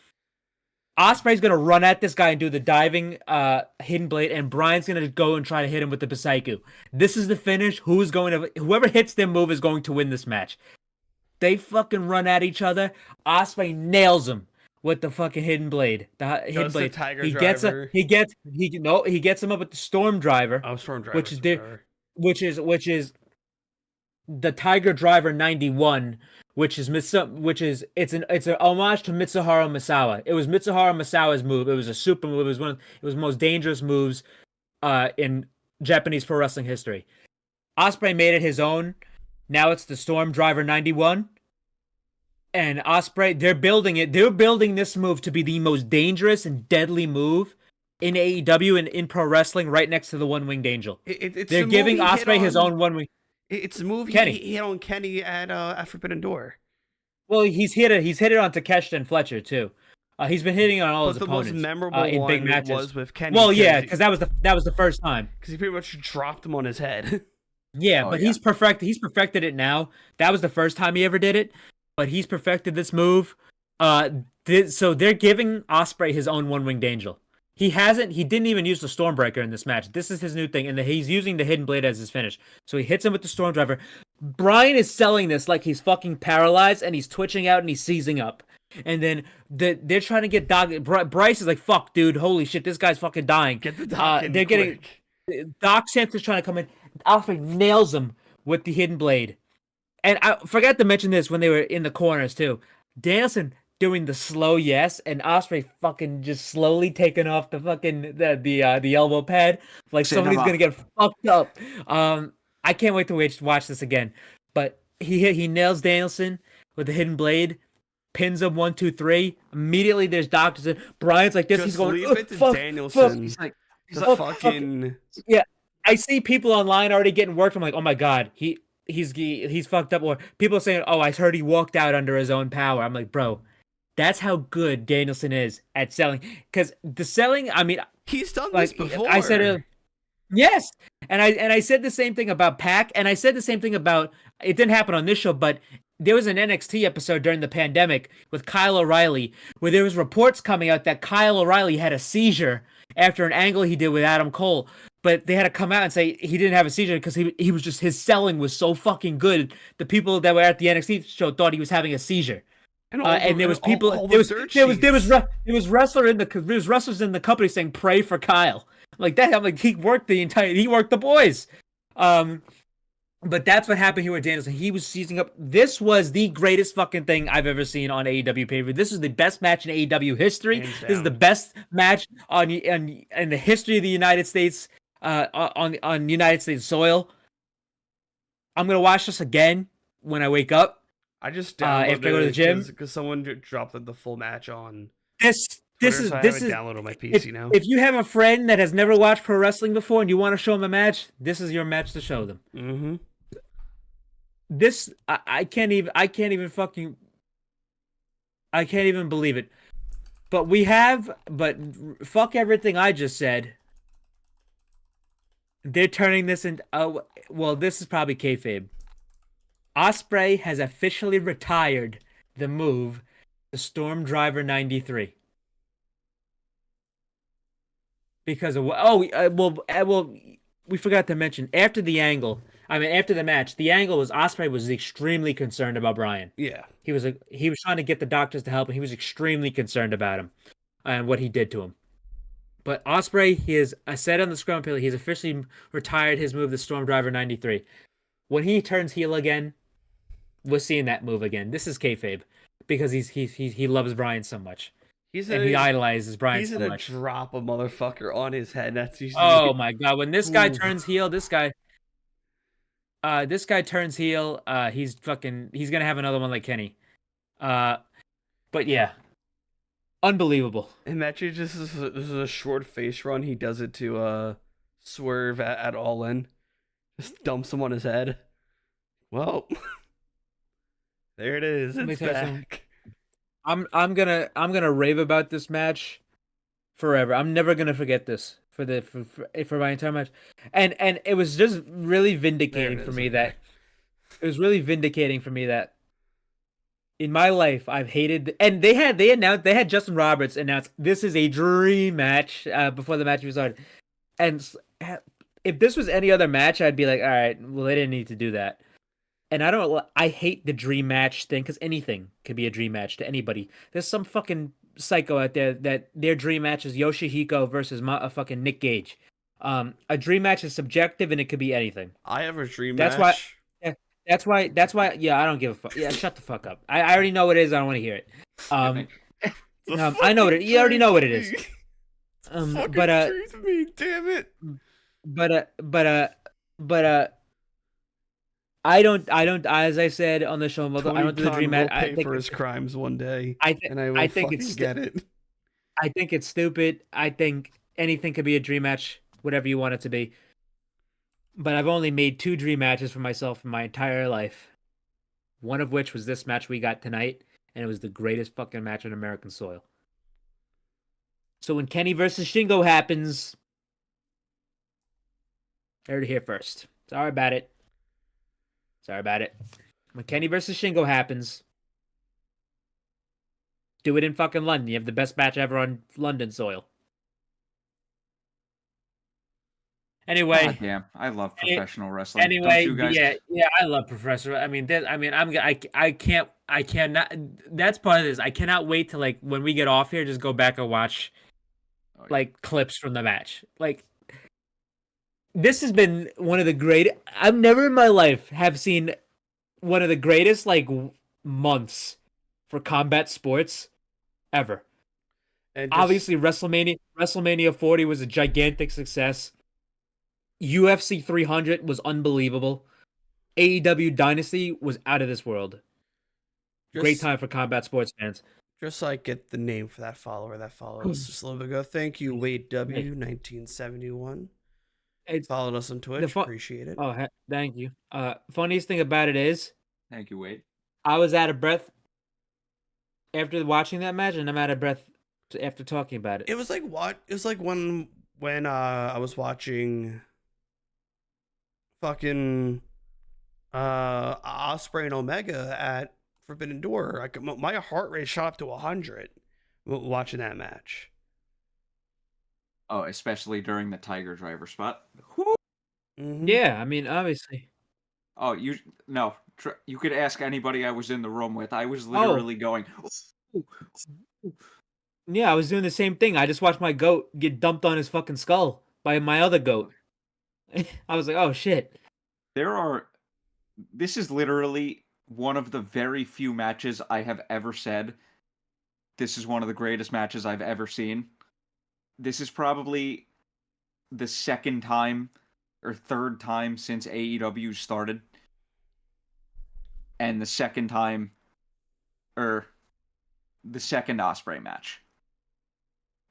Speaker 2: Ospreay's gonna run at this guy and do the diving hidden blade, and Brian's gonna go and try to hit him with the Psycho. This is the finish. Whoever hits their move is going to win this match. They fucking run at each other. Ospreay nails him with the fucking hidden blade. The hidden blade. He gets him up with the Storm Driver.
Speaker 4: Oh, Storm Driver.
Speaker 2: Which is the Tiger Driver 91. It's an homage to Mitsuharu Misawa. It was Mitsuharu Misawa's move. It was a super move. It was the most dangerous moves in Japanese pro wrestling history. Ospreay made it his own. Now it's the Storm Driver 91. And Ospreay, they're building this move to be the most dangerous and deadly move in AEW and in pro wrestling, right next to the One Winged Angel. They're giving Ospreay his own One Wing.
Speaker 4: It's the move he hit on Kenny at Forbidden Door.
Speaker 2: Well, he's hit it on Takeshita and Fletcher too. He's been hitting on all his opponents.
Speaker 4: The most memorable
Speaker 2: in big
Speaker 4: one
Speaker 2: matches
Speaker 4: was with Kenny.
Speaker 2: Well, yeah, because that was the first time.
Speaker 4: Because he pretty much dropped him on his head.
Speaker 2: He's perfected it now. That was the first time he ever did it, but he's perfected this move. So they're giving Ospreay his own One Winged Angel. He didn't even use the Stormbreaker in this match. This is his new thing, and he's using the Hidden Blade as his finish. So he hits him with the Storm Driver. Brian is selling this like he's fucking paralyzed, and he's twitching out, and he's seizing up. And then they're trying to get Doc. Bryce is like, fuck, dude, holy shit, this guy's fucking dying.
Speaker 4: Get the Doc in
Speaker 2: they're
Speaker 4: quick.
Speaker 2: getting Doc Santos trying to come in. Ospreay nails him with the Hidden Blade. And I forgot to mention this when they were in the corners, too. Danielson doing the slow yes, and Ospreay fucking just slowly taking off the fucking the elbow pad like somebody's gonna get fucked up. I can't wait to watch this again. But he nails Danielson with the Hidden Blade, pins him 1, 2, 3. Immediately there's doctors and Brian's like this.
Speaker 4: Just
Speaker 2: he's going
Speaker 4: leave it to
Speaker 2: fuck,
Speaker 4: Danielson.
Speaker 2: Fuck.
Speaker 4: He's like fucking
Speaker 2: yeah. I see people online already getting worked. I'm like, oh my god, he's fucked up. Or people are saying, oh, I heard he walked out under his own power. I'm like, bro. That's how good Danielson is at selling. Because the selling, I mean,
Speaker 4: he's done this before.
Speaker 2: I said, yes, and I said the same thing about Pac, and I said the same thing about. It didn't happen on this show, but
Speaker 1: there was an NXT episode during the pandemic with Kyle O'Reilly where there was reports coming out that Kyle O'Reilly had a seizure after an angle he did with Adam Cole. But they had to come out and say he didn't have a seizure because he was just, his selling was so fucking good. The people that were at the NXT show thought he was having a seizure. And there was people, there was wrestlers in the company saying pray for Kyle. Like that, I'm like, he worked the boys. But that's what happened here with Danielson. He was seizing up. This was the greatest fucking thing I've ever seen on AEW pay-per-view. This is the best match in AEW history. This is the best match in the history of the United States, on United States soil. I'm gonna watch this again when I wake up.
Speaker 4: I just downloaded
Speaker 1: after I go to the gym
Speaker 4: because someone dropped the full match on
Speaker 1: this is
Speaker 4: downloaded on my PC now.
Speaker 1: If you have a friend that has never watched pro wrestling before and you want to show them a match, this is your match to show them.
Speaker 4: Mm-hmm.
Speaker 1: This I can't even believe it. But fuck everything I just said. They're turning this into this is probably kayfabe. Ospreay has officially retired the move, the Storm Driver 93. Because of we forgot to mention after the match, the angle was Ospreay was extremely concerned about Bryan.
Speaker 4: Yeah,
Speaker 1: he was trying to get the doctors to help him. He was extremely concerned about him and what he did to him. But Ospreay, I said on the Scrum Appeal, he's officially retired his move, the Storm Driver 93. When he turns heel again, we're seeing that move again. This is kayfabe because he loves Bryan so much. He idolizes Bryan so much.
Speaker 4: He's gonna drop a motherfucker on his head. That's usually...
Speaker 1: Oh my god! When this guy turns heel, this guy turns heel. He's gonna have another one like Kenny. But yeah, unbelievable.
Speaker 4: Imagine this is a short face run. He does it to Swerve at All In. Just dumps him on his head. Well, there it is. It's back.
Speaker 1: I'm gonna rave about this match forever. I'm never gonna forget this for my entire match, and it was just really vindicating for me that in my life I've hated, and they had Justin Roberts announce this is a dream match before the match was started, and if this was any other match I'd be like, all right, well they didn't need to do that. And I hate the dream match thing because anything could be a dream match to anybody. There's some fucking psycho out there that their dream match is Yoshihiko versus a fucking Nick Gage. A dream match is subjective and it could be anything.
Speaker 4: I have a dream
Speaker 1: match. That's why. Yeah, I don't give a fuck. Yeah, shut the fuck up. I already know what it is. I don't want to hear it. I know what it. You already know what it is.
Speaker 4: Damn it.
Speaker 1: But I don't. As I said on the show, I don't do the dream match.
Speaker 4: I think for his crimes one day. I think it's get it.
Speaker 1: I think it's stupid. I think anything could be a dream match, whatever you want it to be. But I've only made 2 dream matches for myself in my entire life. One of which was this match we got tonight, and it was the greatest fucking match on American soil. So when Kenny versus Shingo happens, I heard it here first. Sorry about it. When Kenny versus Shingo happens, do it in fucking London. You have the best match ever on London soil. Anyway,
Speaker 3: God damn, I love professional wrestling.
Speaker 1: Anyway,
Speaker 3: don't you guys?
Speaker 1: yeah, I love professional. I cannot. That's part of this. I cannot wait to when we get off here, just go back and watch clips from the match. This has been one of the great. I've never in my life have seen one of the greatest months for combat sports ever. And obviously, WrestleMania 40 was a gigantic success. UFC 300 was unbelievable. AEW Dynasty was out of this world. Great time for combat sports fans.
Speaker 4: Just get the name for that follower that followed us just a little bit ago. Thank you, Wade W. 1971. Followed us on Twitch. Appreciate it.
Speaker 1: Oh, thank you. Funniest thing about it is,
Speaker 3: thank you, Wade.
Speaker 1: I was out of breath after watching that match, and I'm out of breath after talking about it.
Speaker 4: It was like what? It was like when I was watching fucking Osprey and Omega at Forbidden Door. My heart rate shot up to 100 watching that match.
Speaker 3: Oh, especially during the Tiger Driver spot.
Speaker 4: Mm-hmm.
Speaker 2: Yeah, I mean, obviously.
Speaker 3: Oh, you could ask anybody I was in the room with. I was literally going.
Speaker 2: Yeah, I was doing the same thing. I just watched my goat get dumped on his fucking skull by my other goat. I was like, oh shit.
Speaker 3: This is literally one of the very few matches I have ever said, this is one of the greatest matches I've ever seen. This is probably the second time or third time since AEW started. And the second time, or the second Osprey match.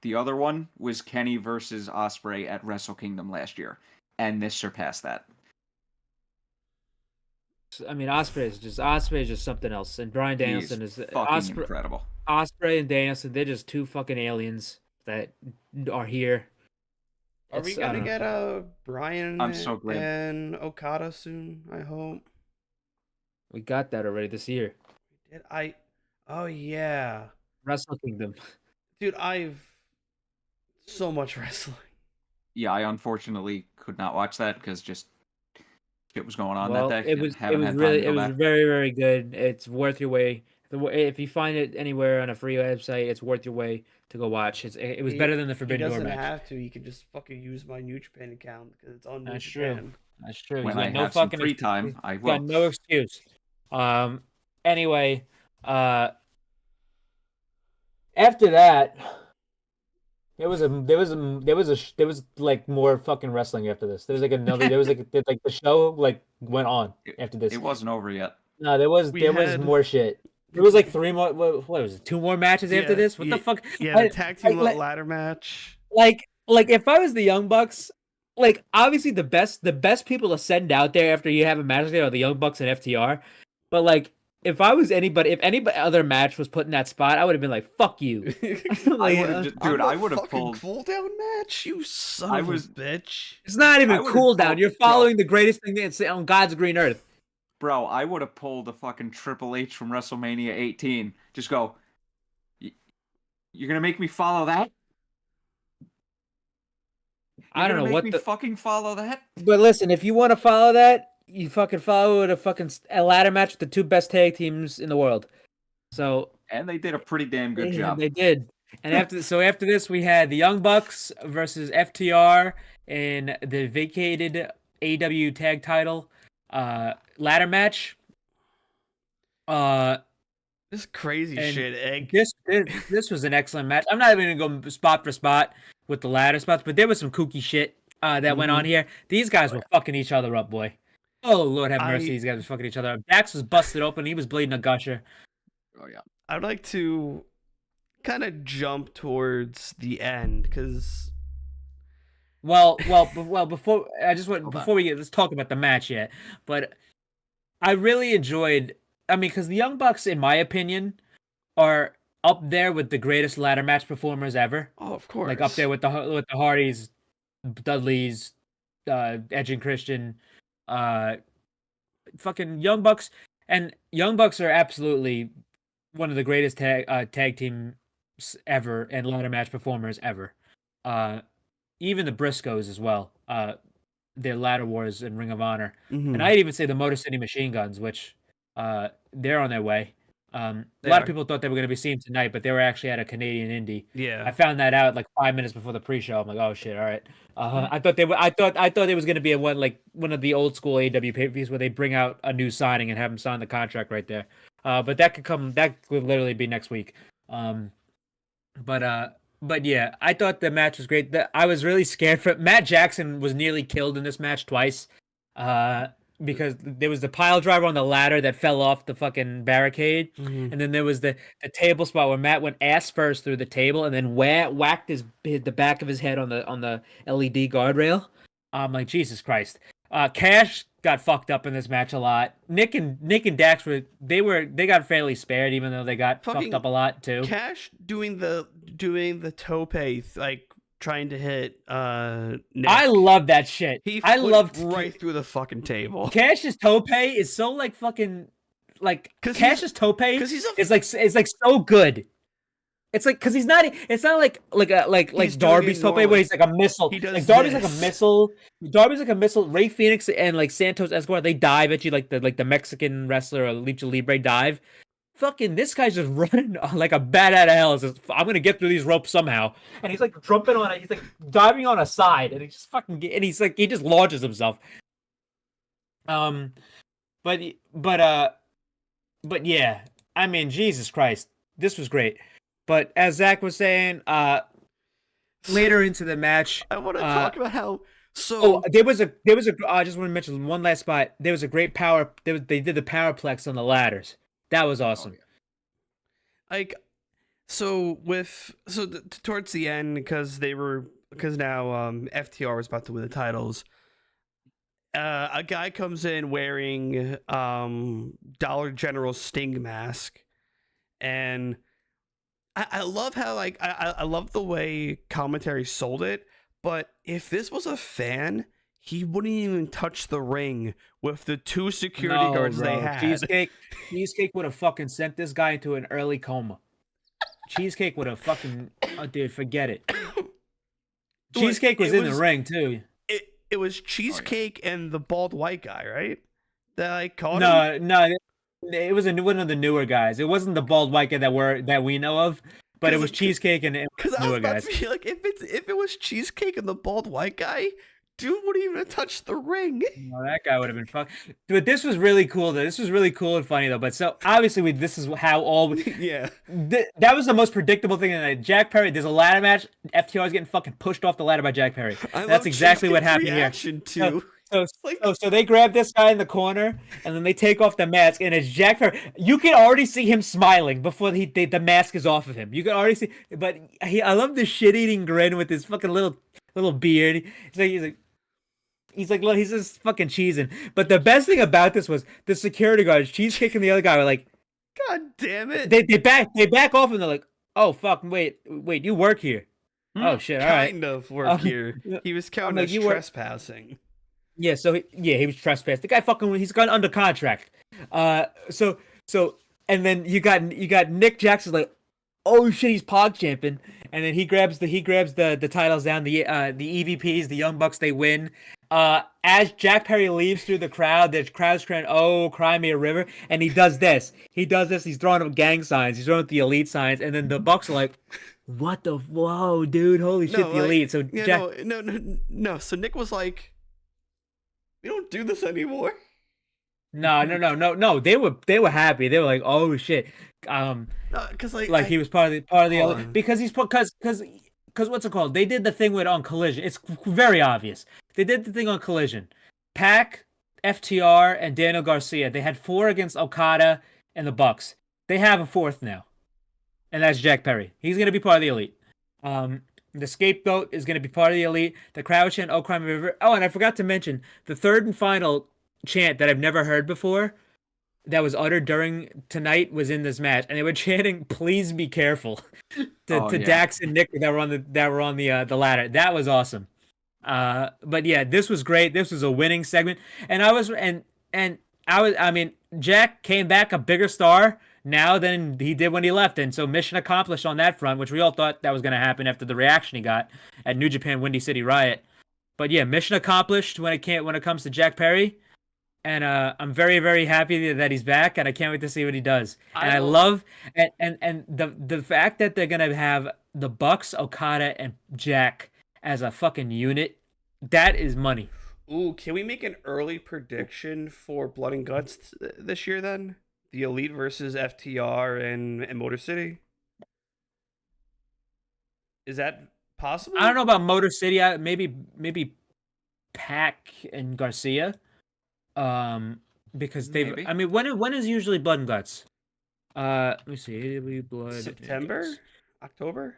Speaker 3: The other one was Kenny versus Osprey at Wrestle Kingdom last year. And this surpassed that.
Speaker 2: I mean, Osprey is just something else, and Bryan Danielson is
Speaker 3: fucking incredible.
Speaker 2: Osprey and Danielson, they're just two fucking aliens that are here.
Speaker 4: Are we gonna get Bryan and Okada soon? I hope.
Speaker 2: We got that already this year.
Speaker 4: Did I? Oh yeah.
Speaker 2: Wrestle Kingdom.
Speaker 4: Dude, I've so much wrestling.
Speaker 3: Yeah, I unfortunately could not watch that because just shit was going on that day.
Speaker 2: It was very, very good. It's worth your way. If you find it anywhere on a free website, it's worth your way to go watch. It was better than the Forbidden Door match.
Speaker 4: He doesn't have to. He can just fucking use my New Japan account because it's on New
Speaker 2: That's
Speaker 4: Japan.
Speaker 2: True. That's true.
Speaker 3: When I have some free time, I will.
Speaker 2: Got no excuse. Anyway, after that, there was like more fucking wrestling after this. There was like the show like went on after this.
Speaker 3: It wasn't over yet.
Speaker 2: No, there was more shit. There was like three more. What was it? Two more matches after this? What the fuck?
Speaker 4: Yeah, the tag team ladder match.
Speaker 2: Like if I was the Young Bucks, like obviously the best people to send out there after you have a match there are the Young Bucks and FTR. But like if I was anybody, if any other match was put in that spot, I would have been like, "Fuck you."
Speaker 3: I would have pulled
Speaker 4: cool down match. You son of a bitch.
Speaker 2: It's not even cool down. You're following the greatest thing that's on God's green earth.
Speaker 3: Bro, I would have pulled a fucking Triple H from WrestleMania 18. Just go, you're gonna make me follow that?
Speaker 2: I don't know what the
Speaker 3: fucking follow that.
Speaker 2: But listen, if you want to follow that, you fucking follow a ladder match with the two best tag teams in the world.
Speaker 3: And they did a pretty damn good job.
Speaker 2: They did. And after this, we had the Young Bucks versus FTR in the vacated AEW tag title ladder match.
Speaker 4: This crazy shit, Egg.
Speaker 2: This was an excellent match. I'm not even gonna go spot for spot with the ladder spots, but there was some kooky shit that went on here. These guys were fucking each other up, boy. Oh Lord have mercy, these guys were fucking each other up. Dax was busted open. He was bleeding a gusher.
Speaker 3: Oh yeah.
Speaker 4: I'd like to kind of jump towards the end because.
Speaker 2: Before let's talk about the match yet. But I really enjoyed. I mean, because the Young Bucks, in my opinion, are up there with the greatest ladder match performers ever.
Speaker 4: Oh, of course.
Speaker 2: Like up there with the Hardys, Dudleys, Edge and Christian, fucking Young Bucks, and Young Bucks are absolutely one of the greatest tag teams ever and ladder match performers ever. Even the Briscoes as well. Their ladder wars in Ring of Honor, and I'd even say the Motor City Machine Guns, which they're on their way. A lot of people thought they were going to be seen tonight, but they were actually at a Canadian indie.
Speaker 4: Yeah,
Speaker 2: I found that out like 5 minutes before the pre-show. I'm like, oh shit, all right. I thought it was going to be one of the old school AEW pay-per-views where they bring out a new signing and have them sign the contract right there. But that could literally be next week. But yeah, I thought the match was great. I was really scared for Matt Jackson was nearly killed in this match twice. Because there was the pile driver on the ladder that fell off the fucking barricade, and then there was the table spot where Matt went ass first through the table and then whacked the back of his head on the LED guardrail. I'm like, Jesus Christ. Cash got fucked up in this match a lot. Nick and Dax they got fairly spared, even though they got fucked up a lot too.
Speaker 4: Cash doing the tope like trying to hit Nick.
Speaker 1: I love that shit.
Speaker 4: He
Speaker 1: I
Speaker 4: flipped
Speaker 1: loved
Speaker 4: right through the fucking table.
Speaker 1: Cash's tope is so like fucking like
Speaker 4: 'Cause
Speaker 1: Cash's tope
Speaker 4: Because he's a
Speaker 1: is like so good. It's like because he's not. It's not like
Speaker 4: He's doing
Speaker 1: Darby's
Speaker 4: it
Speaker 1: tope
Speaker 4: normally.
Speaker 1: where he's like a missile.
Speaker 4: He does
Speaker 1: Like Darby's like a
Speaker 4: this.
Speaker 1: missile. Darby's like a missile. Ray Phoenix and like Santos Escobar, they dive at you like the Mexican wrestler or Lucha Libre dive. Fucking this guy's just running like a bat out of hell. It's just, I'm gonna get through these ropes somehow, and he's like jumping on it. He's like diving on a side, and he just fucking and he's like he just launches himself. But yeah, I mean Jesus Christ, this was great. But as Zach was saying, later into the match,
Speaker 4: I want to talk about how. So
Speaker 1: there was a. I just want to mention one last spot. There was a great power. They did the powerplex on the ladders. That was awesome.
Speaker 4: Like, towards the end, because now FTR was about to win the titles. A guy comes in wearing Dollar General Sting mask, and I love how like I love the way commentary sold it. But if this was a fan, he wouldn't even touch the ring with the 2 security guards they had.
Speaker 1: Cheesecake would have fucking sent this guy into an early coma. Cheesecake would have fucking, oh, dude, forget it. Cheesecake was in the ring too.
Speaker 4: It was Cheesecake and the bald white guy, right? That I caught him?
Speaker 1: No, it was one of the newer guys. It wasn't the bald white guy that we know of. But it was Cheesecake and
Speaker 4: because I
Speaker 1: newer
Speaker 4: was about
Speaker 1: guys.
Speaker 4: to be like, if it was Cheesecake and the bald white guy, dude wouldn't even have touched the ring.
Speaker 1: No, that guy would have been fun. But this was really cool. This was really cool and funny though. But so obviously this is how all
Speaker 4: yeah.
Speaker 1: That was the most predictable thing in the night. Jack Perry. There's a ladder match. FTR is getting fucking pushed off the ladder by Jack Perry. That's exactly what happened here.
Speaker 4: Too.
Speaker 1: So they grab this guy in the corner, and then they take off the mask, and it's Jack Perry. You can already see him smiling before the mask is off of him. You can already see, but I love the shit-eating grin with his fucking little beard. He's just fucking cheesing. But the best thing about this was the security guards, Cheesecake and the other guy were like,
Speaker 4: God damn it!
Speaker 1: They back off, and they're like, oh fuck, wait, you work here? Oh shit, all right.
Speaker 4: Kind of work here. He was counted as trespassing.
Speaker 1: Yeah, he was trespassed. The guy he's gone under contract. So and then you got Nick Jackson like, oh shit, he's Pog champion, and then he grabs the titles down. The EVPs, the Young Bucks, they win. As Jack Perry leaves through the crowd chanting, "Oh, cry me a river," and he does this. He's throwing up gang signs. He's throwing up the elite signs, and then the Bucks are like, "What the whoa, dude? Holy shit, the elite!" So
Speaker 4: yeah, no. So Nick was like, we don't do this anymore.
Speaker 1: No. They were happy. They were like, oh shit.
Speaker 4: Because
Speaker 1: he was part of the because what's it called? They did the thing on Collision. It's very obvious. They did the thing on Collision. Pac, FTR, and Daniel Garcia. They had 4 against Okada and the Bucks. They have a 4th now, and that's Jack Perry. He's gonna be part of the elite. The scapegoat is going to be part of the elite. The crowd chant, "Oh, Crime River." Oh, and I forgot to mention the third and final chant that I've never heard before that was uttered during tonight was in this match, and they were chanting, "Please be careful," to Dax and Nick that were on the ladder. That was awesome. But yeah, this was great. This was a winning segment, and I mean, Jack came back a bigger star now than he did when he left, and so mission accomplished on that front, which we all thought that was going to happen after the reaction he got at New Japan Windy City Riot. But yeah, mission accomplished when it comes to Jack Perry, and I'm very, very happy that he's back, and I can't wait to see what he does. And I love and the fact that they're gonna have the Bucks, Okada, and Jack as a fucking unit. That is money.
Speaker 4: Ooh, can we make an early prediction for Blood and Guts this year then? The Elite versus FTR and Motor City? Is that possible?
Speaker 1: I don't know about Motor City. Maybe Pac and Garcia. Because they've. Maybe. I mean, when is usually Blood and Guts? Let me see. AEW Blood.
Speaker 4: September, October.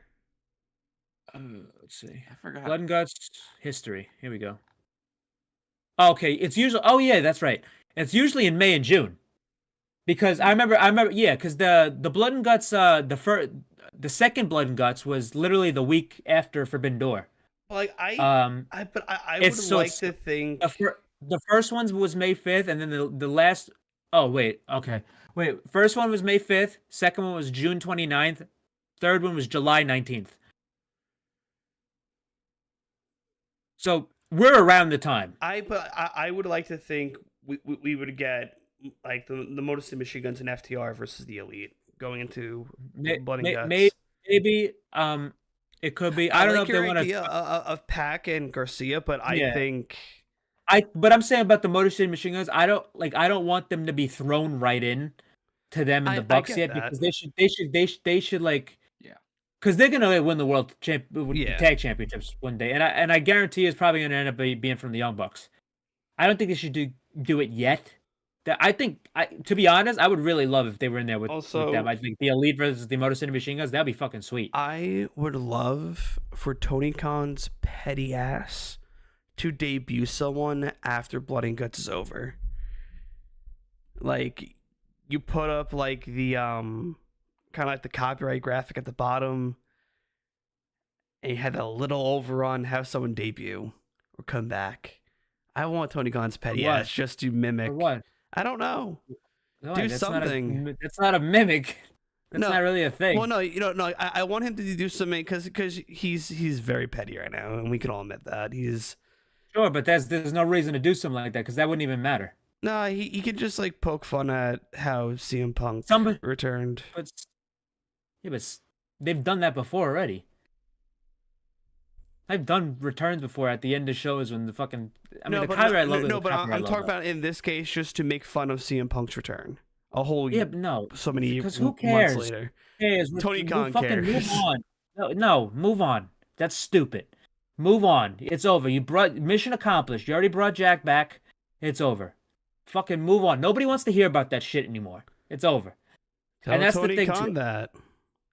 Speaker 1: Let's see.
Speaker 3: I forgot.
Speaker 1: Blood and Guts history. Here we go. Okay, it's usually. Oh yeah, that's right. It's usually in May and June. Because I remember, yeah, because the Blood and Guts, the first, the second Blood and Guts was literally the week after Forbidden Door.
Speaker 4: Like I would
Speaker 1: it's so
Speaker 4: like
Speaker 1: s-
Speaker 4: to think
Speaker 1: the first one was May 5th, and then the last. Oh wait, okay, wait. First one was May 5th. Second one was June 29th. Third one was July 19th. So we're around the time.
Speaker 4: I would like to think we would get like the Motor City Machine Guns and FTR versus the Elite going into Blood and Guts.
Speaker 1: Maybe it could be. I don't know if
Speaker 4: your
Speaker 1: they want
Speaker 4: idea
Speaker 1: to.
Speaker 4: of Pac and Garcia, but I
Speaker 1: Yeah.
Speaker 4: think
Speaker 1: But I'm saying about the Motor City Machine Guns. I don't want them to be thrown right in to them and the
Speaker 4: I
Speaker 1: Bucks
Speaker 4: get
Speaker 1: yet,
Speaker 4: that.
Speaker 1: because they should like.
Speaker 3: Yeah.
Speaker 1: Because they're gonna win the world
Speaker 4: Yeah.
Speaker 1: tag championships one day, and I guarantee it's probably gonna end up being from the Young Bucks. I don't think they should do it yet. To be honest, I would really love if they were in there with
Speaker 4: Also-
Speaker 1: them. I think the Elite versus the Motor City Machine Guns, that'd be fucking sweet.
Speaker 4: I would love for Tony Khan's petty ass to debut someone after Blood and Guts is over. Like, you put up like the kind of like the copyright graphic at the bottom, and you had a little overrun, have someone debut or come back. I want Tony Khan's petty
Speaker 1: what?
Speaker 4: ass just to mimic.
Speaker 1: For what?
Speaker 4: I don't know.
Speaker 1: No,
Speaker 4: Do
Speaker 1: that's
Speaker 4: something.
Speaker 1: That's not a mimic. That's
Speaker 4: No.
Speaker 1: not really a thing.
Speaker 4: Well, no. I want him to do something because he's very petty right now, and we can all admit that he's.
Speaker 1: Sure, but there's no reason to do something like that, because that wouldn't even matter.
Speaker 4: No, he could just like poke fun at how CM Punk returned.
Speaker 1: But they've done that before already. I've done returns before at the end of shows when the fucking.
Speaker 4: No, but I'm talking about in this case just to make fun of CM Punk's return. A whole so many
Speaker 1: because who cares?
Speaker 4: months later.
Speaker 1: Tony
Speaker 4: Khan
Speaker 1: fucking
Speaker 4: cares.
Speaker 1: Move on. No, move on. That's stupid. Move on. It's over. You brought mission accomplished. You already brought Jack back. It's over. Fucking move on. Nobody wants to hear about that shit anymore. It's over.
Speaker 4: Tell
Speaker 1: and that's
Speaker 4: Tony
Speaker 1: the thing
Speaker 4: Khan
Speaker 1: too.
Speaker 4: that.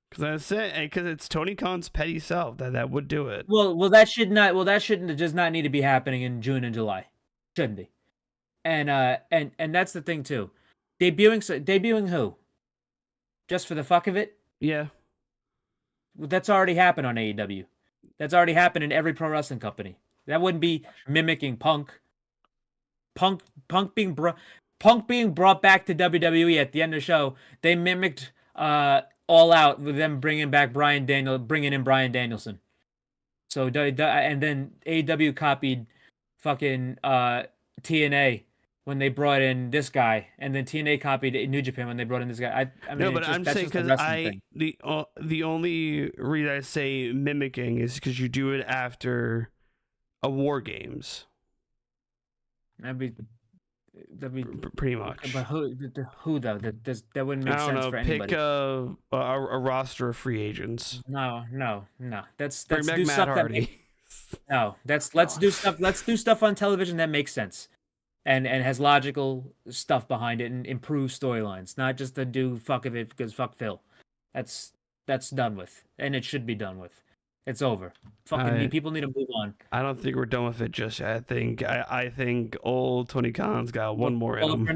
Speaker 4: Because that's it. Because it's Tony Khan's petty self that would do it.
Speaker 1: Well, that shouldn't just not need to be happening in June and July. Shouldn't be. And that's the thing too. Debuting who? Just for the fuck of it?
Speaker 4: Yeah.
Speaker 1: That's already happened on AEW. That's already happened in every pro wrestling company. That wouldn't be mimicking Punk. Punk being brought back to WWE at the end of the show. They mimicked All Out with them bringing in Bryan Danielson. So and then AEW copied fucking TNA when they brought in this guy, and then TNA copied New Japan when they brought in this guy. I mean,
Speaker 4: no, but I'm saying because the only reason I say mimicking is because you do it after a War Games.
Speaker 1: That'd be
Speaker 4: pretty much.
Speaker 1: But who though? That wouldn't make
Speaker 4: I don't
Speaker 1: sense
Speaker 4: know.
Speaker 1: for anybody.
Speaker 4: Pick a roster of free agents.
Speaker 1: No. Let's
Speaker 4: Bring back
Speaker 1: do
Speaker 4: Matt
Speaker 1: stuff
Speaker 4: Hardy.
Speaker 1: let's do stuff. Let's do stuff on television that makes sense, and has logical stuff behind it and improve storylines. Not just to do fuck of it because fuck Phil. That's done with, and it should be done with. It's over. People need to move on.
Speaker 4: I don't think we're done with it just yet. I think old Tony Khan's got one more in him.
Speaker 1: For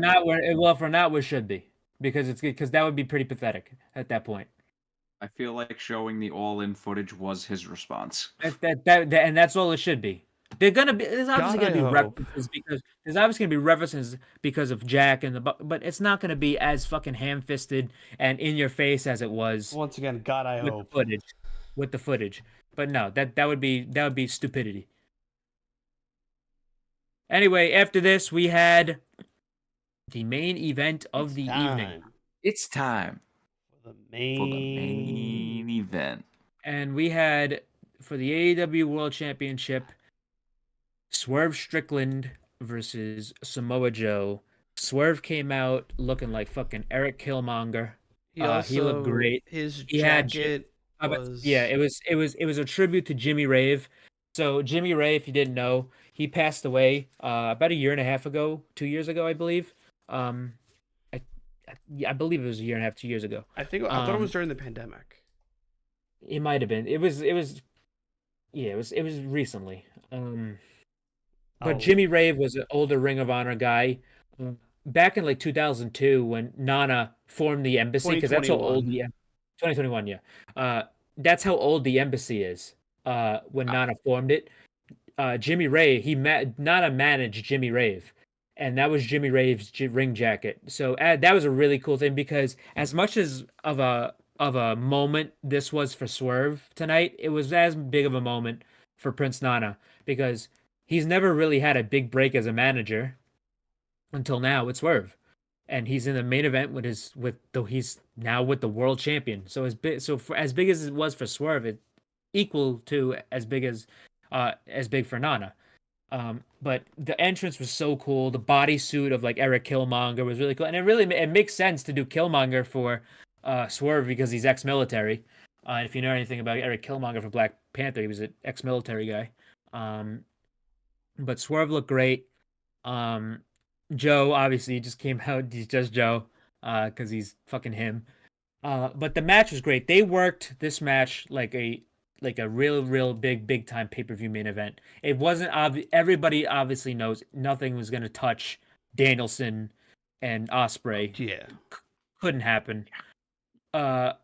Speaker 1: now, we should be, because that would be pretty pathetic at that point.
Speaker 3: I feel like showing the all-in footage was his response.
Speaker 1: And that's all it should be. There's obviously going to be references because of Jack but it's not going to be as fucking ham-fisted and in your face as it was.
Speaker 4: Once again, God, I hope
Speaker 1: with the footage. But no, that would be stupidity. Anyway, after this, we had the main event of the evening.
Speaker 3: It's time
Speaker 4: for the main
Speaker 3: event.
Speaker 1: And we had, for the AEW World Championship, Swerve Strickland versus Samoa Joe. Swerve came out looking like fucking Eric Killmonger. He looked great.
Speaker 4: His jacket was...
Speaker 1: Yeah, it was a tribute to Jimmy Rave. So Jimmy Rave, if you didn't know, he passed away about a year and a half ago, 2 years ago, I believe. I believe it was a year and a half, 2 years ago.
Speaker 4: I thought it was during the pandemic.
Speaker 1: It might have been. It was recently. But Jimmy Rave was an older Ring of Honor guy. Back in like 2002 when Nana formed the embassy, because that's how old
Speaker 2: 2021, yeah. That's how old the embassy is. When Nana formed it, Jimmy Rave, Nana managed Jimmy Rave, and that was Jimmy Rave's ring jacket. So that was a really cool thing because as much as of a moment this was for Swerve tonight, it was as big of a moment for Prince Nana because he's never really had a big break as a manager until now with Swerve. And he's in the main event he's now with the world champion. So as big as it was for Swerve, it equal to as big for Nana. But the entrance was so cool. The bodysuit of like Eric Killmonger was really cool, and it makes sense to do Killmonger for Swerve because he's ex-military. And if you know anything about Eric Killmonger for Black Panther, he was an ex-military guy. But Swerve looked great. Joe obviously just came out. He's just Joe, because he's fucking him. But the match was great. They worked this match like a real big time pay-per-view main event. It wasn't everybody obviously knows nothing was going to touch Danielson and Osprey.
Speaker 4: Yeah.
Speaker 2: Couldn't happen. But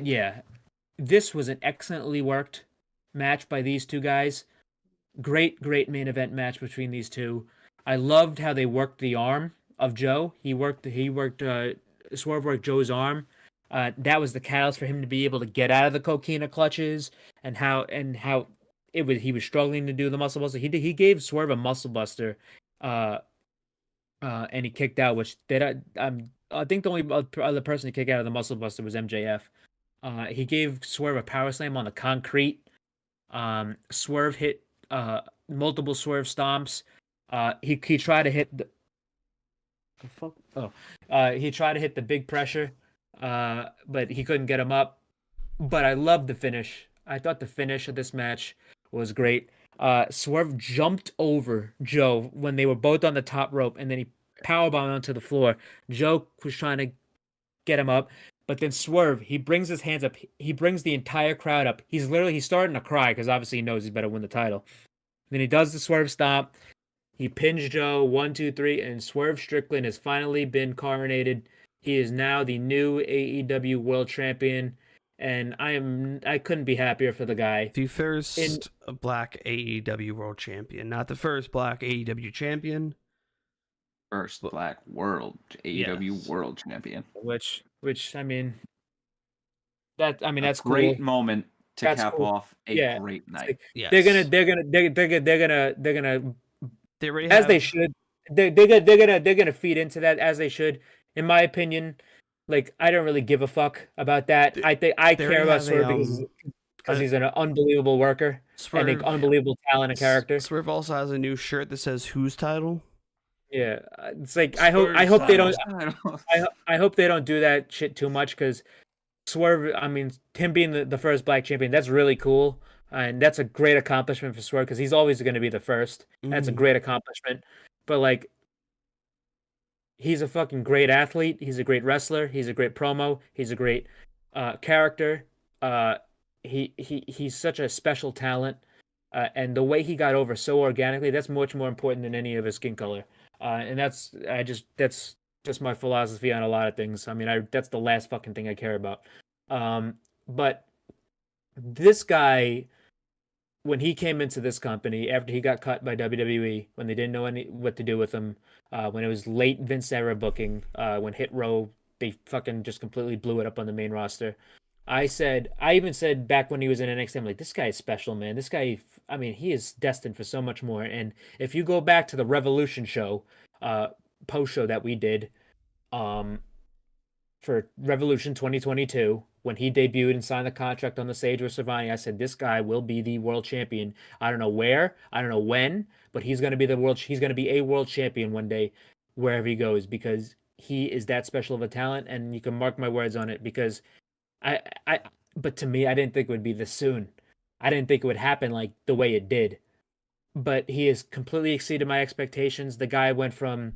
Speaker 2: yeah, this was an excellently worked match by these two guys. Great main event match between these two. I loved how they worked the arm of Joe. Swerve worked Joe's arm. That was the catalyst for him to be able to get out of the coquina clutches and how he was struggling to do the muscle buster. He gave Swerve a muscle buster, and he kicked out. I think the only other person to kick out of the muscle buster was MJF. He gave Swerve a power slam on the concrete. Swerve hit multiple Swerve stomps. He tried to hit he tried to hit the big pressure. But he couldn't get him up. But I loved the finish. I thought the finish of this match was great. Swerve jumped over Joe when they were both on the top rope, and then he powerbombed onto the floor. Joe was trying to get him up, but then Swerve, he brings his hands up. He brings the entire crowd up. He's starting to cry because obviously he knows he's better win the title. Then he does the Swerve stomp. He pins Joe 1, 2, 3, and Swerve Strickland has finally been coronated. He is now the new AEW World Champion, and I couldn't be happier for the guy.
Speaker 4: The first black AEW World Champion, not the first black AEW champion.
Speaker 3: First black AEW World Champion.
Speaker 2: Which that's
Speaker 3: great
Speaker 2: cool.
Speaker 3: moment to cap off a great night.
Speaker 2: Yes. They're gonna they should. They're gonna feed into that as they should. In my opinion, like I don't really give a fuck about that. I care about Swerve because he's an unbelievable worker and an unbelievable talent and character.
Speaker 4: Swerve also has a new shirt that says "Whose title?"
Speaker 2: Yeah, it's like I hope they don't. I hope they don't do that shit too much because Swerve. I mean, him being the first black champion, that's really cool, and that's a great accomplishment for Swerve because he's always going to be the first. That's a great accomplishment, but like. He's a fucking great athlete. He's a great wrestler. He's a great promo. He's a great character. He's such a special talent, and the way he got over so organically, that's much more important than any of his skin color. And that's just my philosophy on a lot of things. I mean, that's the last fucking thing I care about. But this guy, when he came into this company after he got cut by WWE, when they didn't know what to do with him. When it was late Vince era booking, when Hit Row, they fucking just completely blew it up on the main roster. I even said back when he was in NXT, I'm like, this guy is special, man. This guy, I mean, he is destined for so much more. And if you go back to the Revolution show, post show that we did, for Revolution 2022, when he debuted and signed the contract on the stage with Savani, I said, this guy will be the world champion. I don't know where, I don't know when, but he's going to be a world champion one day wherever he goes because he is that special of a talent, and you can mark my words on it because but to me, I didn't think it would be this soon. I didn't think it would happen like the way it did. But he has completely exceeded my expectations. The guy went from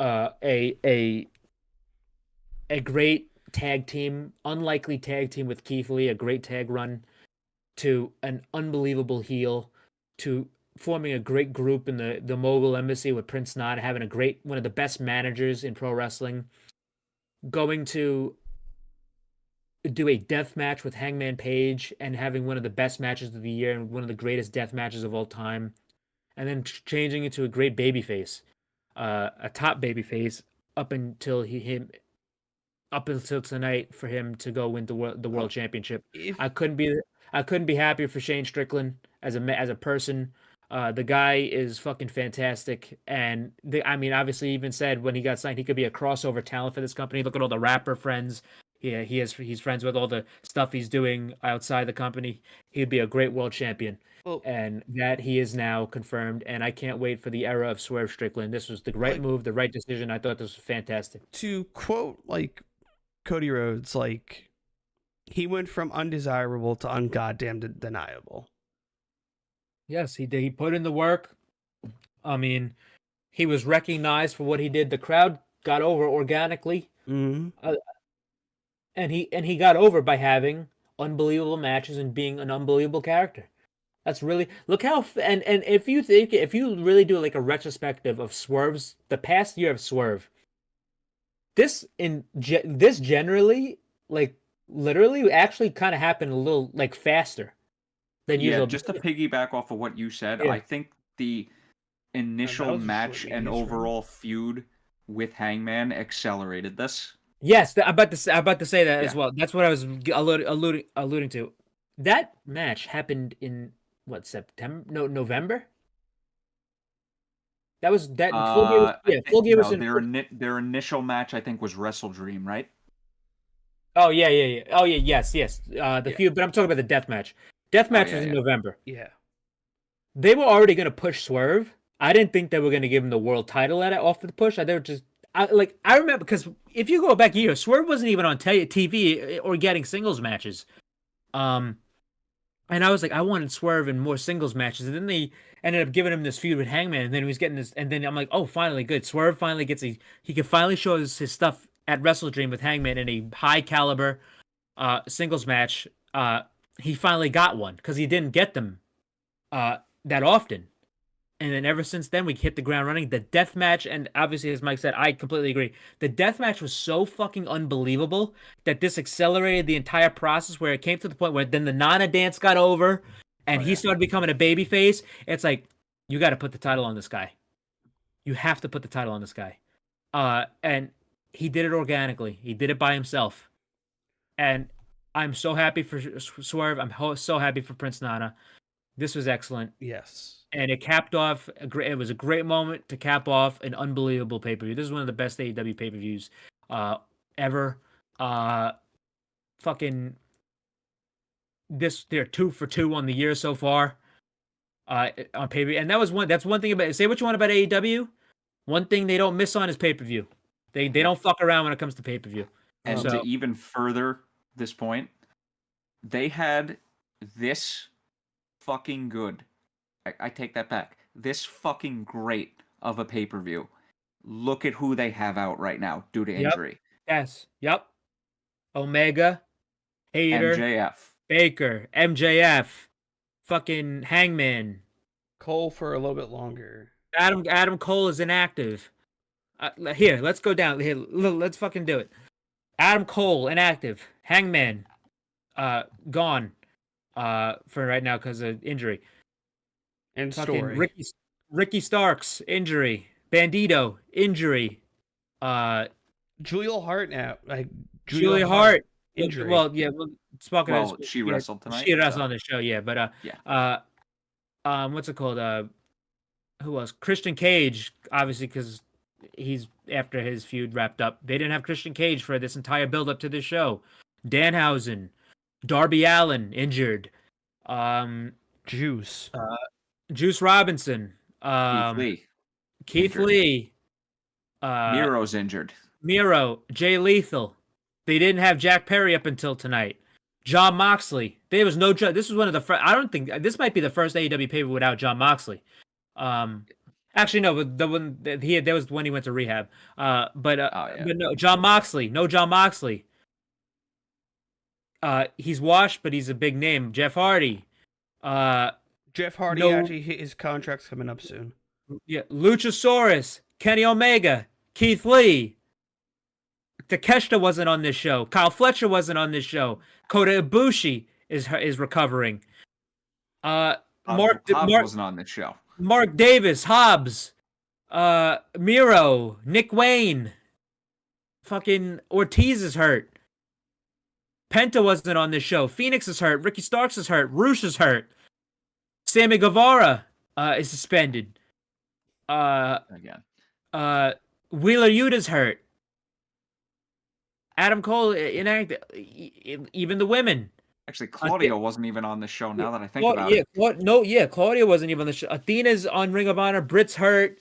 Speaker 2: a great tag team, unlikely tag team with Keith Lee, a great tag run, to an unbelievable heel, to forming a great group in the Mogul Embassy with Prince Nana, having one of the best managers in pro wrestling, going to do a death match with Hangman Page and having one of the best matches of the year and one of the greatest death matches of all time, and then changing it to a great babyface, a top babyface up until up until tonight for him to go win the world championship. I couldn't be happier for Shane Strickland as a person. The guy is fucking fantastic, and I mean, obviously, he even said when he got signed, he could be a crossover talent for this company. Look at all the rapper friends. Yeah, he's friends with all the stuff he's doing outside the company. He'd be a great world champion.
Speaker 4: Well,
Speaker 2: And that he is now confirmed, and I can't wait for the era of Swerve Strickland. This was the right move, the right decision. I thought this was fantastic.
Speaker 4: to quote like Cody Rhodes, like he went from undesirable to ungoddamn deniable.
Speaker 2: Yes, he did. He put in the work. I mean, he was recognized for what he did. The crowd got over organically,
Speaker 4: Mm-hmm.
Speaker 2: and he got over by having unbelievable matches and being an unbelievable character. That's really look how and if you really do like a retrospective of Swerve's the past year of Swerve, this generally like literally actually kind of happened a little like faster than
Speaker 3: Yeah,
Speaker 2: usual.
Speaker 3: just to piggyback off of what you said,
Speaker 2: Yeah.
Speaker 3: I think the initial
Speaker 4: was a
Speaker 3: match
Speaker 4: short
Speaker 3: and
Speaker 4: media stream.
Speaker 3: overall feud with Hangman accelerated this.
Speaker 2: Yes, I'm about to say that as
Speaker 3: Yeah.
Speaker 2: well. That's what I was alluding to. That match happened in what September? No, November. That was that Full Gear. Was, yeah, Full Gear was in.
Speaker 3: Their initial match, I think, was Wrestle Dream, right?
Speaker 2: Oh yeah. Oh yeah, yes. The
Speaker 3: Yeah.
Speaker 2: feud, but I'm talking about the death match. Death match
Speaker 3: yeah,
Speaker 2: was in
Speaker 3: yeah.
Speaker 2: November.
Speaker 4: Yeah.
Speaker 2: They were already going to push Swerve. I didn't think they were going to give him the world title off of the push. They were just I remember because if you go back a year, Swerve wasn't even on TV or getting singles matches. And I was like, I wanted Swerve in more singles matches, and then they ended up giving him this feud with Hangman, and then he was getting this, and then I'm like, oh, finally, good. Swerve finally gets he can finally show his stuff at Wrestle Dream with Hangman in a high caliber singles match. He finally got one because he didn't get them that often. And then ever since then, we hit the ground running. The death match, and obviously, as Mike said, I completely agree. The death match was so fucking unbelievable that this accelerated the entire process where it came to the point where then the Nana dance got over and he started becoming a babyface. It's like, you got to put the title on this guy. You have to put the title on this guy. And he did it organically. He did it by himself. And I'm so happy for Swerve. I'm so happy for Prince Nana. This was excellent.
Speaker 4: Yes.
Speaker 2: And it capped off. It was a great moment to cap off an unbelievable pay per view. This is one of the best AEW pay per views ever. Fucking this. They're 2 for 2 on the year so far. On pay per view, and that's one thing about. Say what you want about AEW. One thing they don't miss on is pay per view. They don't fuck around when it comes to pay per view.
Speaker 3: And
Speaker 2: So-
Speaker 3: to even further this point, they had this fucking good. I take that back. This fucking great of a pay-per-view. Look at who they have out right now due to
Speaker 2: Yep.
Speaker 3: injury.
Speaker 2: Yes. Yep. Omega, Hater,
Speaker 3: MJF.
Speaker 2: Baker, MJF, fucking Hangman.
Speaker 4: Cole for a little bit longer.
Speaker 2: Adam Cole is inactive. Here, let's go down. Here, let's fucking do it. Adam Cole inactive. Hangman, gone, for right now because of injury.
Speaker 4: And
Speaker 2: Fucking
Speaker 4: story.
Speaker 2: Ricky Starks injury. Bandito injury.
Speaker 4: Julia Hart now. Like
Speaker 2: Julia Hart
Speaker 4: injury.
Speaker 2: Well, yeah.
Speaker 3: Well, she wrestled tonight.
Speaker 2: She wrestled
Speaker 3: so-
Speaker 2: on the show, yeah. But
Speaker 3: Yeah.
Speaker 2: what's it called? Who else? Christian Cage, obviously, because he's after his feud wrapped up. They didn't have Christian Cage for this entire build up to this show. Danhausen, Darby Allin injured.
Speaker 4: Juice.
Speaker 2: Juice Robinson.
Speaker 3: Keith Lee.
Speaker 2: Keith
Speaker 3: injured.
Speaker 2: Lee.
Speaker 3: Miro's injured.
Speaker 2: Miro, Jay Lethal. They didn't have Jack Perry up until tonight. John Moxley. There was no. This was one of the first. I don't think this might be the first AEW pay without John Moxley. Actually, no. But the one there was when he went to rehab. But no, John Moxley. No, John Moxley. He's washed, but he's a big name. Jeff Hardy.
Speaker 4: Jeff Hardy
Speaker 2: no-
Speaker 4: actually his contract's coming up soon.
Speaker 2: Yeah, Luchasaurus, Kenny Omega, Keith Lee,
Speaker 1: Takeshita wasn't on this show. Kyle Fletcher wasn't on this show. Kota Ibushi is recovering.
Speaker 3: Hobbs
Speaker 1: Mark
Speaker 3: wasn't on this show.
Speaker 1: Mark Davis, Hobbs, Miro, Nick Wayne, fucking Ortiz is hurt. Penta wasn't on this show. Phoenix is hurt. Ricky Starks is hurt. Roosh is hurt. Sammy Guevara is suspended.
Speaker 3: Again.
Speaker 1: Wheeler Yuta's hurt. Adam Cole inactive. Even the women.
Speaker 3: Actually, Claudio wasn't even on the show. Now that I think about it.
Speaker 1: Claudio wasn't even on the show. Athena's on Ring of Honor. Britt's hurt.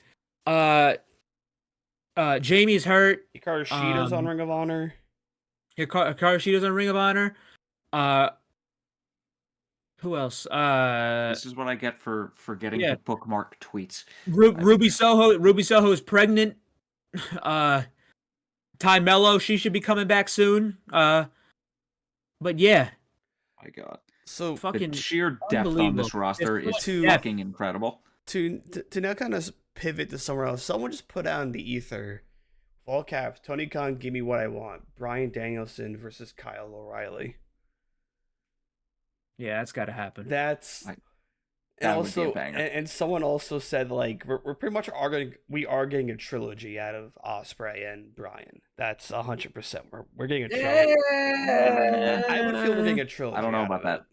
Speaker 1: Jamie's hurt.
Speaker 4: Hikaru Shida's on Ring of Honor.
Speaker 1: Hikaru Shida's on Ring of Honor. Who else?
Speaker 3: This is what I get for forgetting to bookmark tweets.
Speaker 1: Ruby Soho is pregnant. Ty Mello, she should be coming back soon. But yeah.
Speaker 3: My God.
Speaker 4: So
Speaker 1: fucking
Speaker 3: the sheer depth on this roster is fucking incredible.
Speaker 4: To now kind of pivot to somewhere else, someone just put out in the ether, all caps, Tony Khan, give me what I want. Bryan Danielson versus Kyle O'Reilly.
Speaker 1: Yeah, that's got to happen.
Speaker 4: That's and
Speaker 3: That would
Speaker 4: also
Speaker 3: be a banger.
Speaker 4: and someone also said like we're pretty much getting a trilogy out of Ospreay and Bryan. That's 100%. We're getting a trilogy. I would feel we're getting a trilogy.
Speaker 3: I don't know about that.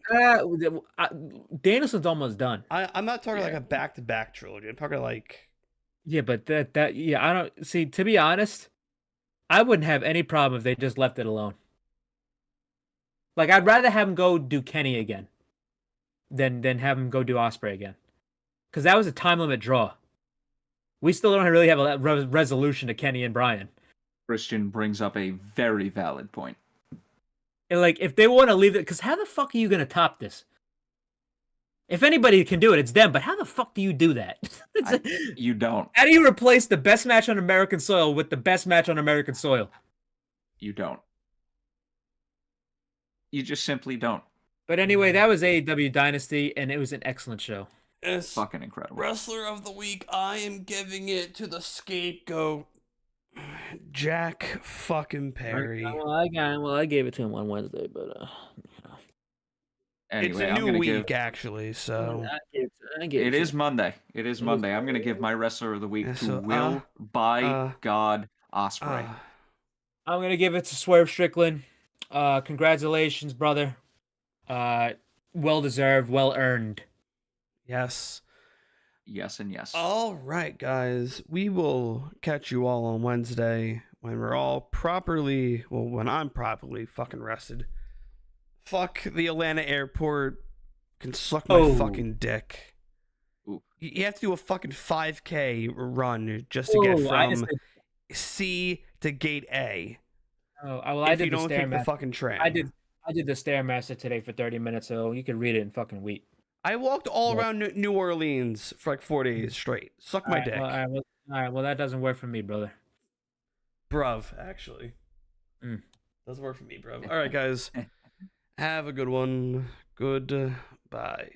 Speaker 1: Danielson's almost done.
Speaker 4: I'm not talking like a back-to-back trilogy. I'm talking like
Speaker 1: Yeah, but I don't see. To be honest, I wouldn't have any problem if they just left it alone. Like, I'd rather have him go do Kenny again than have him go do Ospreay again, because that was a time limit draw. We still don't really have a resolution to Kenny and Bryan.
Speaker 3: Christian brings up a very valid point.
Speaker 1: And like, if they want to leave it, because how the fuck are you gonna top this? If anybody can do it, it's them. But how the fuck do you do that?
Speaker 3: You don't.
Speaker 1: How do you replace the best match on American soil with the best match on American soil?
Speaker 3: You don't. You just simply don't.
Speaker 1: But anyway, that was AEW Dynasty, and it was an excellent show.
Speaker 4: It's
Speaker 3: fucking incredible.
Speaker 4: Wrestler of the week, I am giving it to the scapegoat, Jack fucking Perry.
Speaker 1: I gave it to him on Wednesday, but
Speaker 3: Anyway,
Speaker 4: it's a
Speaker 3: I'm
Speaker 4: new
Speaker 3: gonna
Speaker 4: week,
Speaker 3: give.
Speaker 4: actually. So
Speaker 3: It is Monday. It is Monday. I'm gonna give my wrestler of the week to Will by God Ospreay.
Speaker 1: I'm gonna give it to Swerve Strickland. Congratulations, brother. Well deserved, well earned.
Speaker 4: Yes.
Speaker 3: Yes and yes.
Speaker 4: All right, guys. We will catch you all on Wednesday when we're all when I'm properly fucking rested. Fuck the Atlanta airport. Can suck my fucking dick.
Speaker 3: Ooh.
Speaker 4: You have to do a fucking 5K run just to get from C to gate A.
Speaker 1: I did
Speaker 4: you don't take the fucking train.
Speaker 1: I did the Stairmaster today for 30 minutes, so you could read it in fucking week.
Speaker 4: I walked all around New Orleans for like 4 days straight. Suck my dick.
Speaker 1: All right, well, that doesn't work for me, brother.
Speaker 4: Bruv, actually. Doesn't work for me, bruv. All right, guys. Have a good one. Goodbye.